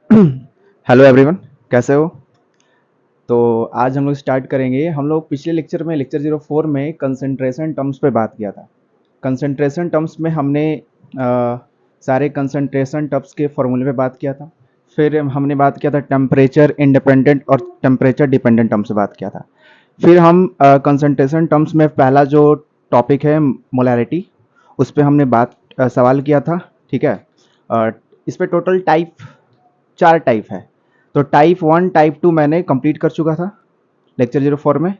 Hello everyone, कैसे हो? तो आज हम लोग स्टार्ट करेंगे। हम लोग पिछले लेक्चर में लेक्चर 04 में कंसंट्रेशन टर्म्स पे बात किया था। कंसंट्रेशन टर्म्स में हमने सारे कंसंट्रेशन टर्म्स के फॉर्मूले पे बात किया था। फिर हमने बात किया था टेम्परेचर इंडिपेंडेंट और टेम्परेचर डिपेंडेंट टर्म्स से बात किया था। फिर हम कंसंट्रेशन टर्म्स में पहला जो टॉपिक है मोलैरिटी, उस पे हमने सवाल किया था। ठीक है। अ, इस पे टोटल टाइप 4 टाइप है। तो टाइप 1 टाइप 2 मैंने कंप्लीट कर चुका था लेक्चर 04 में।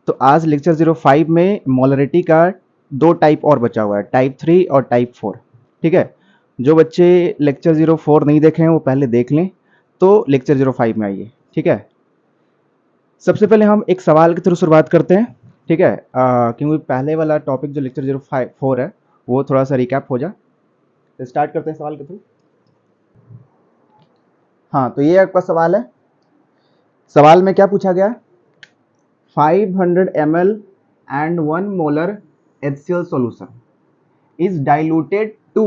तो आज लेक्चर 05 में मोलरिटी का 2 टाइप और बचा हुआ है, टाइप 3 और टाइप 4। ठीक है। जो बच्चे लेक्चर 04 नहीं देखे हैं वो पहले देख लें, तो लेक्चर 05 में आइए। ठीक है। सबसे पहले हम एक सवाल के थ्रू शुरुआत करते हैं। ठीक है। क्योंकि पहले वाला टॉपिक जो लेक्चर 04 है वो थोड़ा सा रिकैप हो जाए, तो स्टार्ट करते हैं सवाल के थ्रू। हाँ, तो ये आपका सवाल है। सवाल में क्या पूछा गया? 500 ml and 1 molar HCl solution is diluted to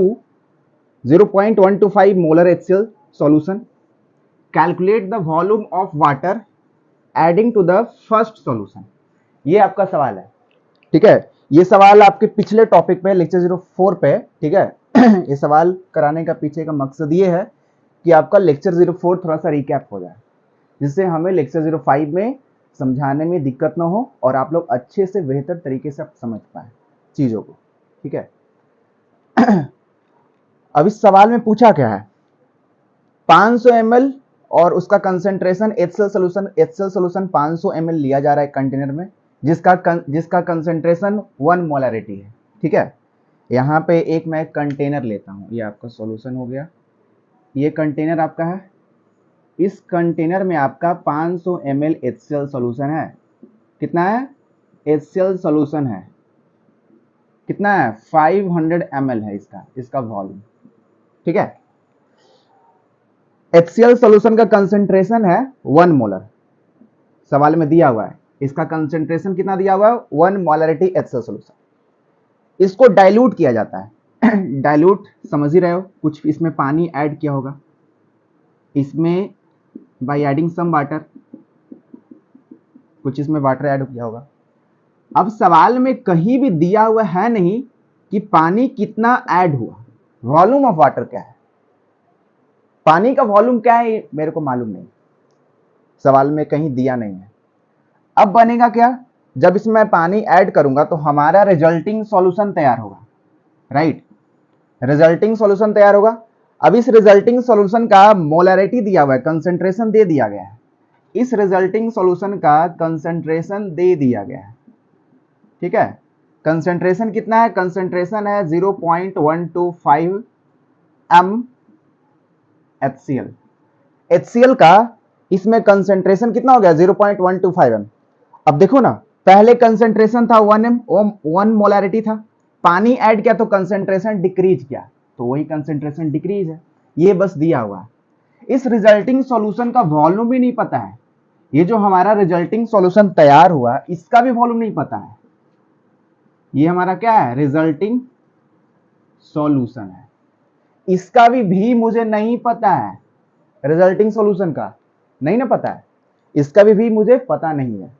0.125 molar HCl solution. Calculate the volume of water adding to the first solution. ये आपका सवाल है। ठीक है। ये सवाल आपके पिछले टॉपिक पे लेक्चर 04 पे, ठीक है। ये सवाल कराने का पीछे का मकसद ये है कि आपका लेक्चर 04 थोड़ा सा रिकैप हो जाए, जिससे हमें लेक्चर 05 में समझाने में दिक्कत ना हो और आप लोग अच्छे से बेहतर तरीके से आप समझ पाए चीज़ों को। ठीक है। अब इस सवाल में पूछा क्या है? 500 ml और उसका कंसेंट्रेशन HCl सोल्यूशन 500 ml लिया जा रहा है कंटेनर में, जिसका कंसेंट्रेशन 1 मोलरिटी है। ठीक है। यहाँ पे एक मैं कंटेनर लेता हूँ, ये आपका सॉल्यूशन हो गया। ये कंटेनर आपका है। इस कंटेनर में आपका 500 ml HCl सॉल्यूशन है। कितना है? HCl सॉल्यूशन है। कितना है? 500 ml है इसका वॉल्यूम। ठीक है। HCl सॉल्यूशन का कंसेंट्रेशन है 1 मोलर, सवाल में दिया हुआ है। इसका कंसेंट्रेशन कितना दिया हुआ है? 1 मोलरिटी HCl सॉल्यूशन। इसको डाइल्यूट किया जाता है। डाइल्यूट समझ ही रहे हो, कुछ इसमें पानी ऐड किया होगा, इसमें बाय एडिंग सम वाटर, कुछ इसमें वाटर ऐड किया होगा। अब सवाल में कहीं भी दिया हुआ है नहीं कि पानी कितना ऐड हुआ, वॉल्यूम ऑफ वाटर क्या है। पानी का वॉल्यूम क्या है मेरे को मालूम नहीं, सवाल में कहीं दिया नहीं है। अब बनेगा क्या? जब इसमें पानी ऐड करूंगा तो हमारा रिजल्टिंग सॉल्यूशन तैयार होगा, राइट। रिजल्टिंग सॉल्यूशन तैयार होगा। अब इस रिजल्टिंग सॉल्यूशन का मोलरिटी दिया हुआ है, कंसेंट्रेशन दे दिया गया है। इस रिजल्टिंग सॉल्यूशन का कंसेंट्रेशन दे दिया गया है। ठीक है। कंसेंट्रेशन कितना है? कंसेंट्रेशन है 0.125 m HCl। HCl का इसमें कंसेंट्रेशन कितना हो गया? 0.125 m। अब देखो ना, पहले कंसेंट्रेशन था 1 मोलरिटी था, पानी ऐड किया तो कंसेंट्रेशन डिक्रीज किया, तो वही कंसेंट्रेशन डिक्रीज है। ये बस दिया हुआ है। इस रिजल्टिंग सॉल्यूशन का वॉल्यूम भी नहीं पता है। ये जो हमारा रिजल्टिंग सॉल्यूशन तैयार हुआ इसका भी वॉल्यूम नहीं पता है। ये हमारा क्या है? रिजल्टिंग सॉल्यूशन है। इसका भी मुझे नहीं पता है। रिजल्टिंग सॉल्यूशन का नहीं ना पता है, इसका भी मुझे पता नहीं है।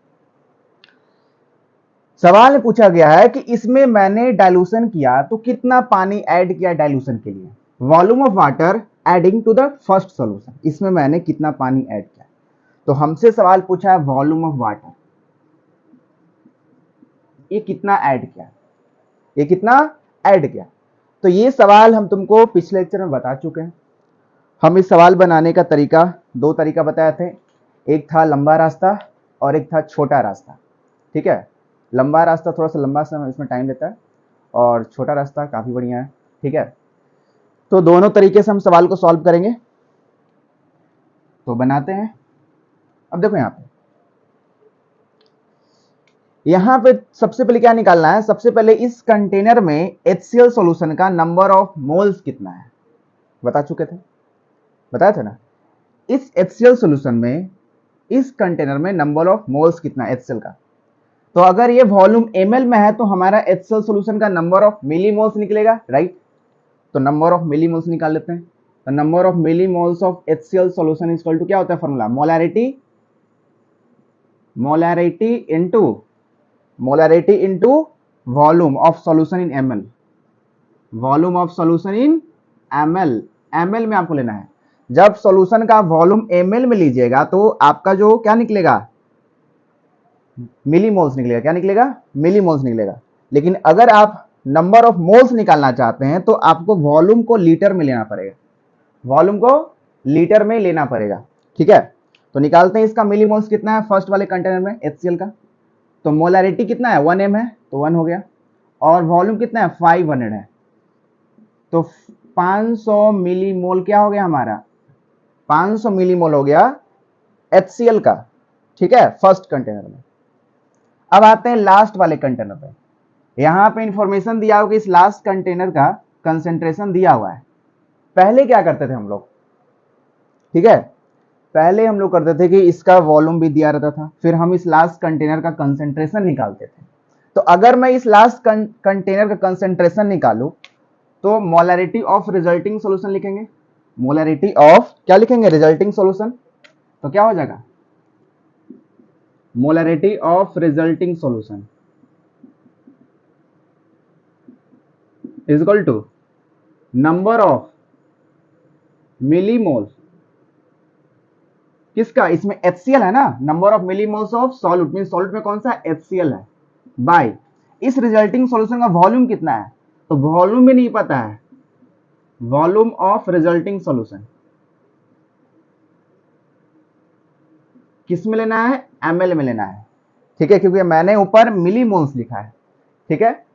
सवाल में पूछा गया है कि इसमें मैंने डाइल्यूशन किया तो कितना पानी ऐड किया डाइल्यूशन के लिए, volume of water adding to the first solution, इसमें मैंने कितना पानी ऐड किया। तो हमसे सवाल पूछा है वॉल्यूम ऑफ वाटर, ये कितना ऐड किया, ये कितना ऐड किया। तो ये सवाल हम तुमको पिछले लेक्चर में बता चुके हैं। हम इस सवाल बनाने का तरीका, 2 तरीका बताए थे। एक था लंबा रास्ता और एक था छोटा रास्ता। ठीक है। लंबा रास्ता थोड़ा सा लंबा समय इसमें टाइम लेता है और छोटा रास्ता काफी बढ़िया है। ठीक है। तो दोनों तरीके से हम सवाल को सॉल्व करेंगे, तो बनाते हैं। अब देखो यहाँ पे सबसे पहले क्या निकालना है? सबसे पहले इस कंटेनर में HCl सॉल्यूशन का नंबर ऑफ मोल्स कितना है, बता चुके थे, बताया था ना। इस HCl सॉल्यूशन में, इस कंटेनर में नंबर ऑफ मोल्स कितना है HCl का। तो अगर ये वॉल्यूम ml में है तो हमारा HCl सॉल्यूशन का नंबर ऑफ मिलीमोल्स निकलेगा, राइट। तो नंबर ऑफ मिलीमोल्स निकाल लेते हैं। तो number of millimoles of HCl solution is equal to क्या होता है formula, molarity into volume of solution in ml, volume of solution in ml में आपको लेना है। जब सॉल्यूशन का वॉल्यूम ml में लीजिएगा तो आपका जो क्या निकलेगा, मिली मोल्स निकलेगा। क्या निकलेगा, मिली मोल्स निकलेगा। लेकिन अगर आप नंबर ऑफ मोल्स निकालना चाहते हैं तो आपको वॉल्यूम को लीटर में लेना पड़ेगा, वॉल्यूम को लीटर में लेना पड़ेगा। ठीक है, तो निकालते हैं इसका मिली मोल्स कितना है फर्स्ट वाले कंटेनर में HCl का। तो मोलैरिटी कितना है 1 m है, तो 1 हो गया। और वॉल्यूम कितना है 500 है, तो 500 मिलीमोल क्या हो गया हमारा, 500 मिलीमोल हो गया HCl का। ठीक है, फर्स्ट कंटेनर में। अब आते हैं लास्ट वाले कंटेनर पे। यहां पे इंफॉर्मेशन दिया होगा, इस लास्ट कंटेनर का कंसेंट्रेशन दिया हुआ है। पहले क्या करते थे हम लोग, ठीक है, पहले हम लोग करते थे कि इसका वॉल्यूम भी दिया रहता था, फिर हम इस लास्ट कंटेनर का कंसेंट्रेशन निकालते थे। तो अगर मैं इस लास्ट कंटेनर का कंसेंट्रेशन निकालूं तो मोलैरिटी ऑफ रिजल्टिंग सॉल्यूशन लिखेंगे, मोलैरिटी ऑफ क्या लिखेंगे, रिजल्टिंग सॉल्यूशन। तो क्या हो जाएगा, molarity of resulting solution is equal to number of millimole किसका, इसमें HCl है ना, number of millimoles of solute, mean solute में कौन सा HCl है, बाय इस रिजल्टिंग सॉल्यूशन का वॉल्यूम कितना है, तो वॉल्यूम भी नहीं पता है, वॉल्यूम ऑफ रिजल्टिंग सॉल्यूशन किस में लेना है, ml में लेना है। ठीक है, क्योंकि मैंने ऊपर मिलीमोल्स लिखा है। ठीक है,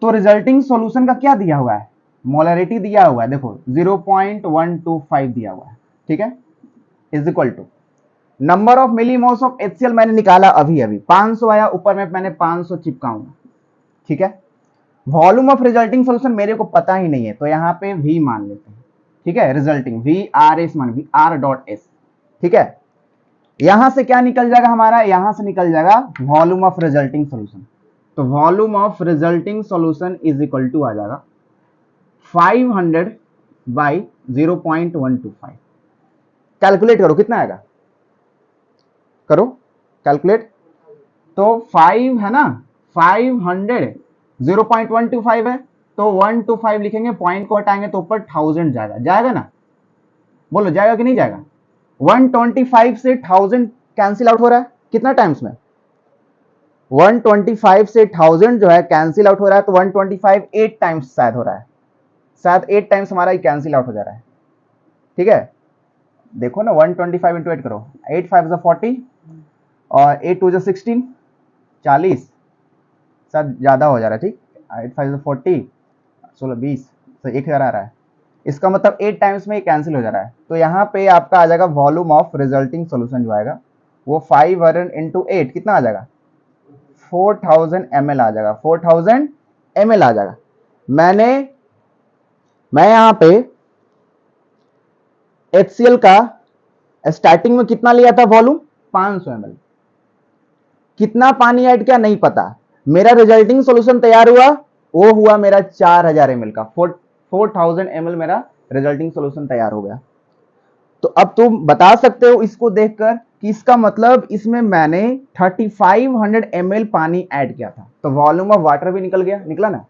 तो रिजल्टिंग सॉल्यूशन का क्या दिया हुआ है, मोलैरिटी दिया हुआ है, देखो 0.125 दिया हुआ है। ठीक है, is equal to number of millimoles of HCl मैंने निकाला अभी अभी 500 आया, ऊपर में मैंने 500 चिपकाऊंगा। ठीक है, वॉल्यूम ऑफ रिजल्टिंग सॉल्यूशन मेरे को पता ही नहीं है, तो यहां पे V मान लेते हैं। ठीक है, रिजल्टिंग VRS मान VR.S। ठीक है, यहां से क्या निकल जाएगा हमारा, यहां से निकल जाएगा वॉल्यूम ऑफ रिजल्टिंग सॉल्यूशन। तो volume of resulting solution is equal to आ जाएगा 500 बाई 0.125। कैलकुलेट करो कितना आएगा, करो कैलकुलेट। तो 5 है ना, 500 0.125 है, तो 125 लिखेंगे, पॉइंट को हटाएंगे तो ऊपर 1000 जाएगा, जाएगा ना, बोलो जाएगा कि नहीं जाएगा। 125 से 1000 कैंसिल आउट हो रहा है कितना टाइम्स में, 125 से 1000 जो है कैंसिल आउट हो रहा है, तो 125 8 टाइम्स शायद हो रहा है, शायद 8 टाइम्स हमारा ही कैंसिल आउट हो जा रहा है। ठीक है, देखो ना 125 इंटू 8 करो, 8 5 40 और 8 2 16 40, शायद ज्यादा हो जा रहा है। ठीक, 8 5 40 16 20, तो 1000 आ रहा है, इसका मतलब 8 टाइम्स में कैंसिल हो जा रहा है। तो यहाँ पे आपका आ जाएगा वॉल्यूम ऑफ रिजल्टिंग सॉल्यूशन जो आएगा वो 500 इंटू 8 कितना आ जाएगा, 4000 ml आ जाएगा, 4000 ml आ जाएगा। मैं यहाँ पे HCl का स्टार्टिंग में कितना लिया था वॉल्यूम 500 ml, कितना पानी ऐड किया नहीं पता, मेरा रिजल्टिंग सॉल्यूशन तैयार हुआ, वो हुआ मेरा 4000 ml का, 4000 ml मेरा रिजल्टिंग सॉल्यूशन तैयार हो गया। तो अब तुम बता सकते हो इसको देखकर कि इसका मतलब इसमें मैंने 3500 ml पानी ऐड किया था, तो वॉल्यूम ऑफ वाटर भी निकल गया, निकला ना।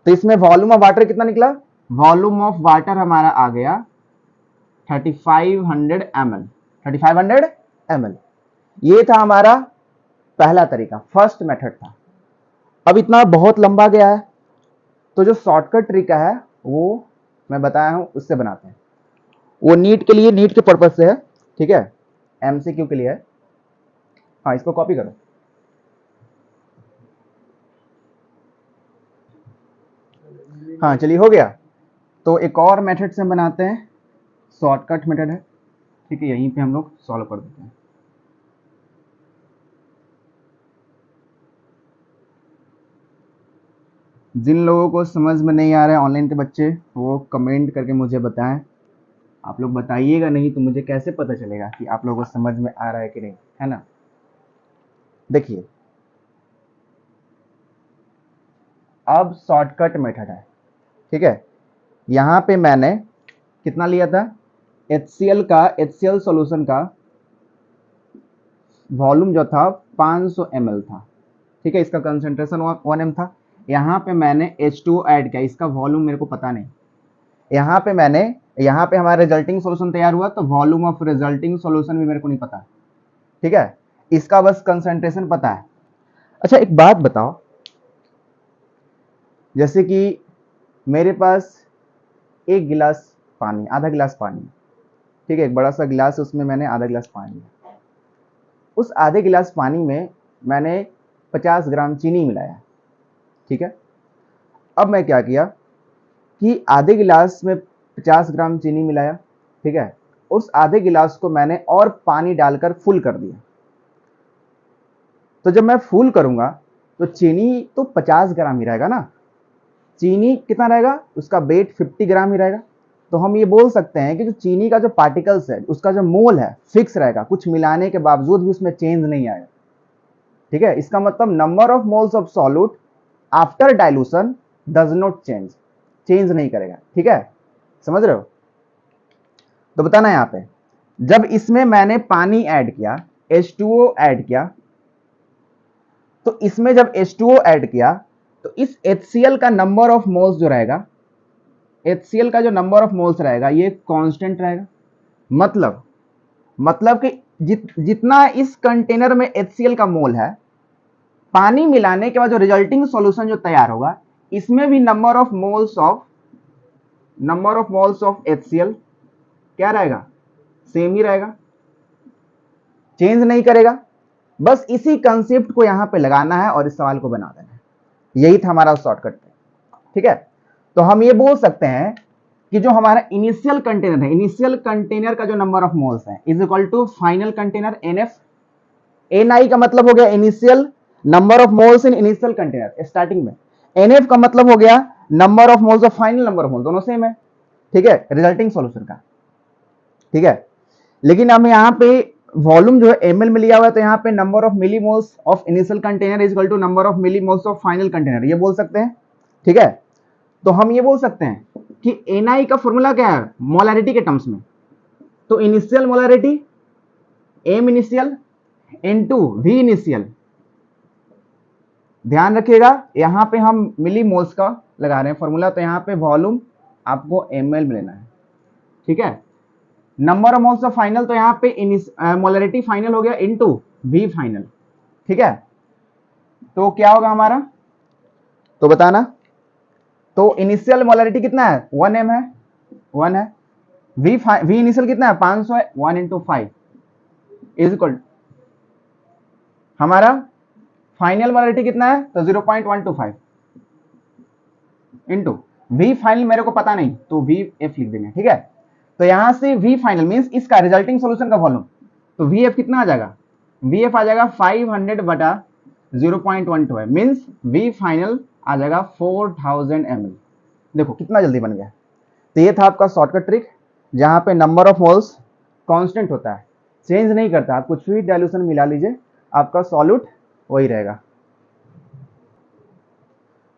तो इसमें वॉल्यूम ऑफ वाटर कितना निकला, वॉल्यूम ऑफ वाटर हमारा आ गया 3500 ml, 3500 ml। ये था हमारा पहला तरीका, फर्स्ट मेथड था। अब इतना बहुत लंबा गया है, तो जो शॉर्टकट तरीका है वो मैं बताया हूं, उससे बनाते हैं। वो नीट के लिए, नीट के पर्पज से है। ठीक है, MCQ के लिए है। हाँ, इसको कॉपी करो। हाँ चलिए, हो गया। तो एक और मेथड से हम बनाते हैं, शॉर्टकट मेथड है। ठीक है, यहीं पे हम लोग सॉल्व कर देते हैं। जिन लोगों को समझ में नहीं आ रहा है ऑनलाइन के बच्चे, वो कमेंट करके मुझे बताएं। आप लोग बताइएगा नहीं तो मुझे कैसे पता चलेगा कि आप लोगों को समझ में आ रहा है कि नहीं, है ना। देखिए, अब शॉर्टकट मेथड है। ठीक है, यहां पे मैंने कितना लिया था, HCl सॉल्यूशन का वॉल्यूम जो था 500 ml था, ठीक है, इसका कंसंट्रेशन 1 m था। यहाँ पे मैंने H2O ऐड किया, इसका वॉल्यूम मेरे को पता नहीं। यहाँ पे हमारा रिजल्टिंग सॉल्यूशन तैयार हुआ, तो वॉल्यूम ऑफ रिजल्टिंग सॉल्यूशन भी मेरे को नहीं पता, ठीक है, इसका बस कंसंट्रेशन पता है। अच्छा एक बात बताओ, जैसे कि मेरे पास एक गिलास पानी, आधा गिलास पानी, ठीक है, एक बड़ा सा गिलास है, उसमें मैंने आधा गिलास पानी लिया। उस आधे गिलास पानी में मैंने 50 ग्राम चीनी मिलाया, ठीक है। अब मैं क्या किया कि आधे गिलास में 50 ग्राम चीनी मिलाया, ठीक है, उस आधे गिलास को मैंने और पानी डालकर फुल कर दिया। तो जब मैं फुल करूंगा तो चीनी तो 50 ग्राम ही रहेगा ना, चीनी कितना रहेगा, उसका वेट 50 ग्राम ही रहेगा। तो हम ये बोल सकते हैं कि जो चीनी का जो पार्टिकल्स है, उसका जो मोल है फिक्स रहेगा, कुछ मिलाने के बावजूद भी उसमें चेंज नहीं आएगा, ठीक है। इसका मतलब number of moles of solute after dilution does not change नहीं करेगा, ठीक है, समझ रहे हो। तो बताना यहाँ पे, जब इसमें मैंने पानी ऐड किया, H2O ऐड किया, तो इसमें जब H2O ऐड किया तो इस HCl का नंबर ऑफ मोल्स जो रहेगा, HCl का जो नंबर ऑफ मोल्स रहेगा ये कांस्टेंट रहेगा। मतलब कि जितना इस कंटेनर में HCl का मोल है, पानी मिलाने के बाद जो रिजल्टिंग सॉल्यूशन जो तैयार होगा, इसमें भी number of moles of HCl क्या रहेगा, सेम ही रहेगा, चेंज नहीं करेगा। बस इसी कंसेप्ट को यहां पे लगाना है और इस सवाल को बना देना है, यही था हमारा शॉर्टकट, ठीक है। तो हम ये बोल सकते हैं कि जो हमारा इनिशियल कंटेनर है, इनिशियल कंटेनर का जो नंबर ऑफ मोल्स है is equal to final container NF। NI का मतलब हो गया initial number of moles in initial container starting में, NF का मतलब हो गया number of moles of final number of moles, दोनों सेम है, ठीक है, रिजल्टिंग सॉल्यूशन का, ठीक है। लेकिन हम यहाँ पे वॉल्यूम जो है ml में लिया हुआ है, तो यहाँ पे number of millimoles of initial container is equal to number of millimoles of final container, ये बोल सकते हैं, ठीक है। तो हम ये बोल सकते हैं कि NI का फॉर्मूला क्या है मोलैरिटी के टर्म्स में, तो initial molarity M initial into V initial. ध्यान रखिएगा यहां पे हम मिलीमोल्स का लगा रहे हैं फॉर्मूला, तो यहां पे वॉल्यूम आपको ml में लेना है, ठीक है। Number of moles of final, तो यहां पे मोलैरिटी फाइनल हो गया इनटू V फाइनल, ठीक है। तो क्या होगा हमारा, तो बताना, तो इनिशियल मोलैरिटी कितना है 1m है, 1 है, V इनिशियल कितना है 500 है, 1 इंटू 5 इज इक्वल, हमारा फाइनल मोलैरिटी कितना है, तो 0.125 इंटू V फाइनल मेरे को पता नहीं, तो VF लिख देंगे, ठीक है। तो यहां से V फाइनल मींस इसका रिजल्टिंग सॉल्यूशन का वॉल्यूम, तो VF कितना आ जाएगा, VF आ जाएगा 500 बटा 0.12 मींस V फाइनल आ जाएगा 4000 ml। देखो कितना जल्दी बन गया। तो ये था आपका शॉर्टकट ट्रिक, जहां पे नंबर ऑफ मोल्स कांस्टेंट होता है, चेंज नहीं करता, आप कुछ भी डाइल्यूशन मिला लीजिए आपका सॉल्यूट वही रहेगा।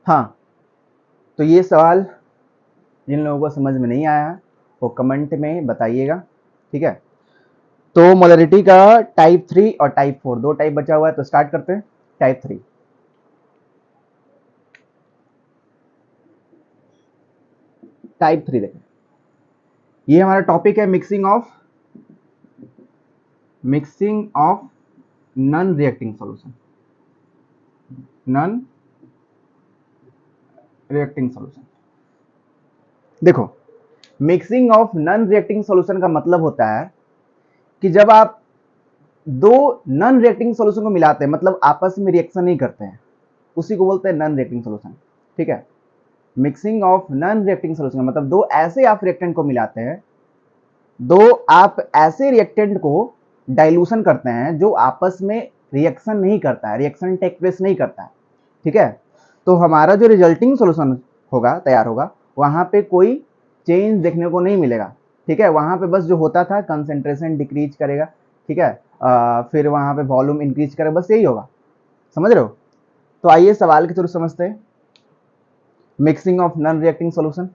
हाँ, तो ये सवाल जिन लोगों को समझ में नहीं आया वो कमेंट में बताइएगा, ठीक है। तो मोलैरिटी का टाइप 3 और टाइप 4 दो टाइप बचा हुआ है, तो स्टार्ट करते हैं टाइप 3। टाइप 3 देखें, ये हमारा टॉपिक है mixing of non reacting solution, non reacting solution. देखो mixing of non reacting solution का मतलब होता है कि जब आप दो नॉन रिएक्टिंग सॉल्यूशन को मिलाते हैं, मतलब आपस में रिएक्शन नहीं करते हैं, उसी को बोलते हैं नॉन रिएक्टिंग सॉल्यूशन, ठीक है। Mixing of non reacting solution का मतलब दो ऐसे आप रिएक्टेंट को मिलाते हैं, दो आप ऐसे रिएक्टेंट को डाइल्यूशन करते हैं जो आपस में रिएक्शन नहीं करता है, रिएक्शन टेक प्लेस नहीं करता है, ठीक है। तो हमारा जो रिजल्टिंग सॉल्यूशन होगा, तैयार होगा, वहां पे कोई चेंज देखने को नहीं मिलेगा, ठीक है। वहां पे बस जो होता था कंसेंट्रेशन डिक्रीज करेगा, ठीक है, फिर वहां पे वॉल्यूम इंक्रीज करेगा, बस यही होगा, समझ रहे हो। तो आइए सवाल के थ्रू समझते हैं mixing of non reacting solution.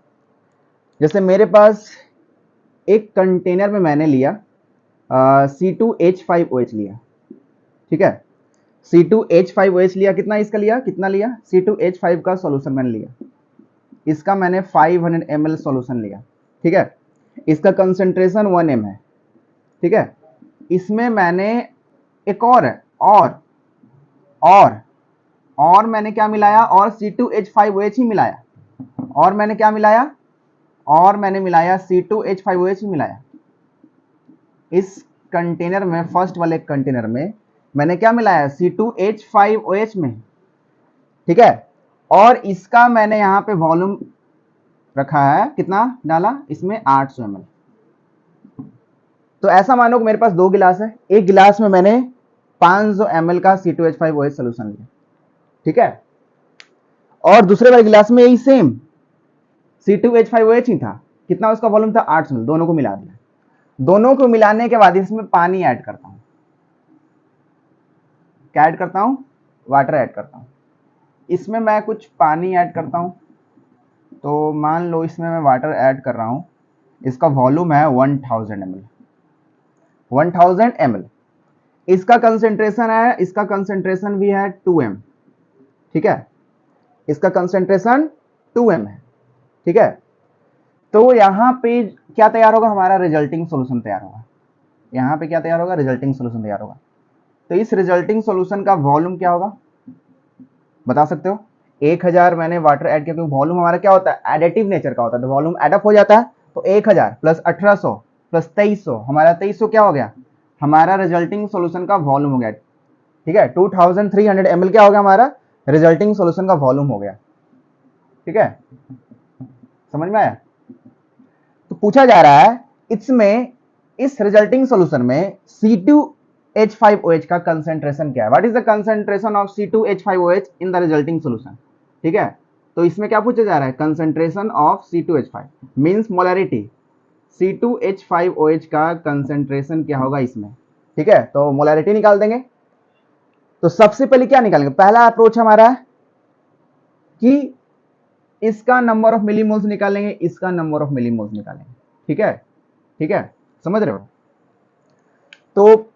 जैसे मेरे पास एक कंटेनर में मैंने लिया C2H5OH लिया, ठीक है, C2H5OH लिया, कितना इसका लिया, कितना लिया, C2H5 का सॉल्यूशन मैंने लिया, इसका मैंने 500 ml सॉल्यूशन लिया, ठीक है, इसका कंसंट्रेशन 1 m है, ठीक है, इसमें मैंने एक और है और मैंने क्या मिलाया, और C2H5OH ही मिलाया, और मैंने क्या मिलाया, और मैंने मिलाया C2H5OH ही मिलाया। इस कंटेनर में, फर्स्ट वाले कंटेनर में मैंने क्या मिलाया, C2H5OH में, ठीक है, और इसका मैंने यहाँ पे वॉल्यूम रखा है, कितना डाला इसमें, 800 ml। तो ऐसा मानो कि मेरे पास 2 गिलास है, एक गिलास में मैंने 500 ml का C2H5OH सोल्यूशन लिया, ठीक है, और दूसरे वाले गिलास में यही सेम C2H5OH ही था, कितना उसका वॉल्यूम था, 800 ml। दोनों को मिला दिया, दोनों को मिलाने के बाद इसमें पानी ऐड करता हूं, क्या ऐड करता हूं, वाटर ऐड करता हूं। इसमें मैं कुछ पानी ऐड करता हूं, तो मान लो इसमें मैं वाटर ऐड कर रहा हूं, इसका वॉल्यूम है 1000 ml, 1000 ml। इसका कंसेंट्रेशन है, इसका कंसेंट्रेशन भी है 2m, ठीक है, इसका कंसेंट्रेशन 2m है, ठीक है। तो यहां पे क्या तैयार होगा, हमारा रिजल्टिंग सॉल्यूशन तैयार होगा, यहां पे क्या तैयार होगा, रिजल्टिंग सॉल्यूशन तैयार होगा। तो इस रिजल्टिंग सॉल्यूशन का वॉल्यूम क्या होगा, बता सकते हो, 1000 मैंने वाटर ऐड किया, क्योंकि वॉल्यूम हमारा क्या होता है, एडिटिव नेचर का होता है, तो वॉल्यूम एडअप हो जाता है। तो 1000 प्लस 1800 प्लस 2300, हमारा 2300 क्या हो गया, हमारा रिजल्टिंग सॉल्यूशन का वॉल्यूम हो गया, ठीक है। 2300 ml क्या हो गया, हमारा रिजल्टिंग सॉल्यूशन का वॉल्यूम हो गया, ठीक है, समझ में आया। तो पूछा जा रहा है इसमें, इस रिजल्टिंग सॉल्यूशन में C2H5OH का कंसेंट्रेशन क्या है, what is the concentration of C2H5OH in the resulting solution, ठीक है। तो इसमें क्या पूछा जा रहा है, concentration of C2H5 means molarity, C2H5OH का कंसेंट्रेशन क्या होगा इसमें, ठीक है। तो मोलैरिटी निकाल देंगे। तो सबसे पहले क्या निकालेंगे, पहला अप्रोच हमारा है कि इसका नंबर ऑफ मिलीमोल्स निकालेंगे, इसका नंबर ऑफ मिलीमोल्स निकालेंगे, ठीक है, ठीक है, समझ रहे हो। तो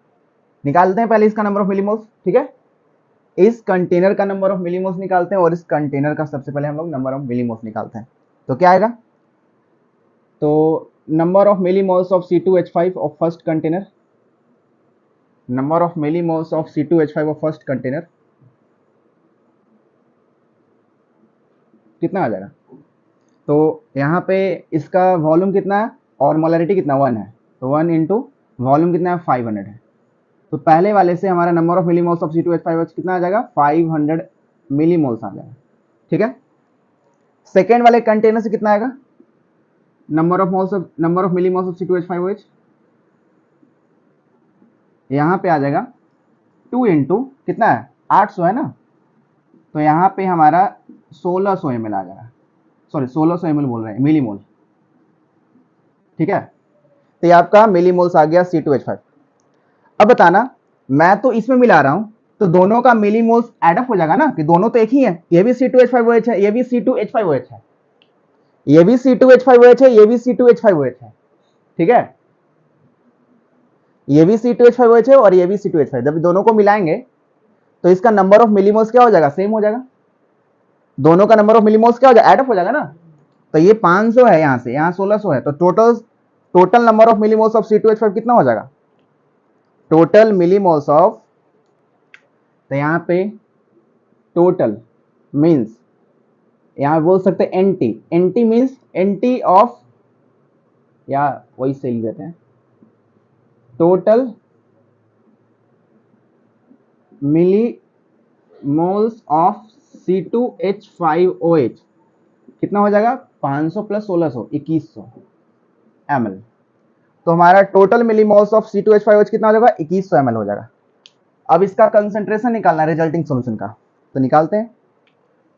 निकालते हैं पहले इसका नंबर ऑफ मिलीमोल्स, ठीक है, इस कंटेनर का नंबर ऑफ मिलीमोल्स निकालते हैं, और इस कंटेनर का सबसे पहले हम लोग नंबर ऑफ मिलीमोल्स निकालते हैं। तो क्या आएगा, तो number of millimoles of C2H5 of first container, number of millimoles of C2H5 of first container कितना आ जाएगा, तो यहाँ पे इसका वॉल्यूम कितना है और मोलैरिटी कितना, 1 है, तो 1 इंटू वॉल्यूम कितना है, 500 है। तो पहले वाले से हमारा number of millimoles of C2H5OH कितना आ जाएगा, 500 मिलीमोल्स आ जाएगा, ठीक है। सेकेंड वाले कंटेनर से कितना आएगा, number of millimoles of C2H5OH यहाँ पे आ जाएगा 2 इंटू कितना है, 800 है ना, तो यहाँ पे हमारा 1600 ml आ जाएगा, सॉरी 1600 ml बोल रहे हैं, मिलीमोल, ठीक है। तो ये आपका मिलीमोल्स आ गया C2H5। अब बताना, मैं तो इसमें मिला रहा हूं, तो दोनों का मिलीमोल्स एडअप हो जाएगा ना, कि दोनों तो एक ही है, ये भी C2H5OH है, ये भी C2H5OH है, ये भी C2H5OH है, ये भी C2H5OH है, ठीक है, ये भी C2H5OH है और ये भी C2H5। जब दोनों को मिलाएंगे तो इसका नंबर ऑफ मिलीमोल्स क्या हो जाएगा, सेम हो जाएगा, दोनों का नंबर ऑफ मिलीमोल्स क्या हो जाएगा, एडअप हो जाएगा ना। तो ये 500 है, यहां से यहां 1600 है, तो total number of millimoles of C2H5 कितना हो जाएगा, टोटल मिलीमोल्स ऑफ, तो यहां पे टोटल मीन्स, यहां बोल सकते हैं एनटी मीन्स एनटी ऑफ, या वही से लिख देते हैं, टोटल मिलीमोल्स ऑफ C2H5OH कितना हो जाएगा, 500 प्लस 1600 2100 ml। तो हमारा टोटल मिलीमोल्स ऑफ C2H5OH कितना हो जाएगा, 2100 ml हो जाएगा। अब इसका कंसंट्रेशन निकालना है रिजल्टिंग सॉल्यूशन का, तो निकालते हैं।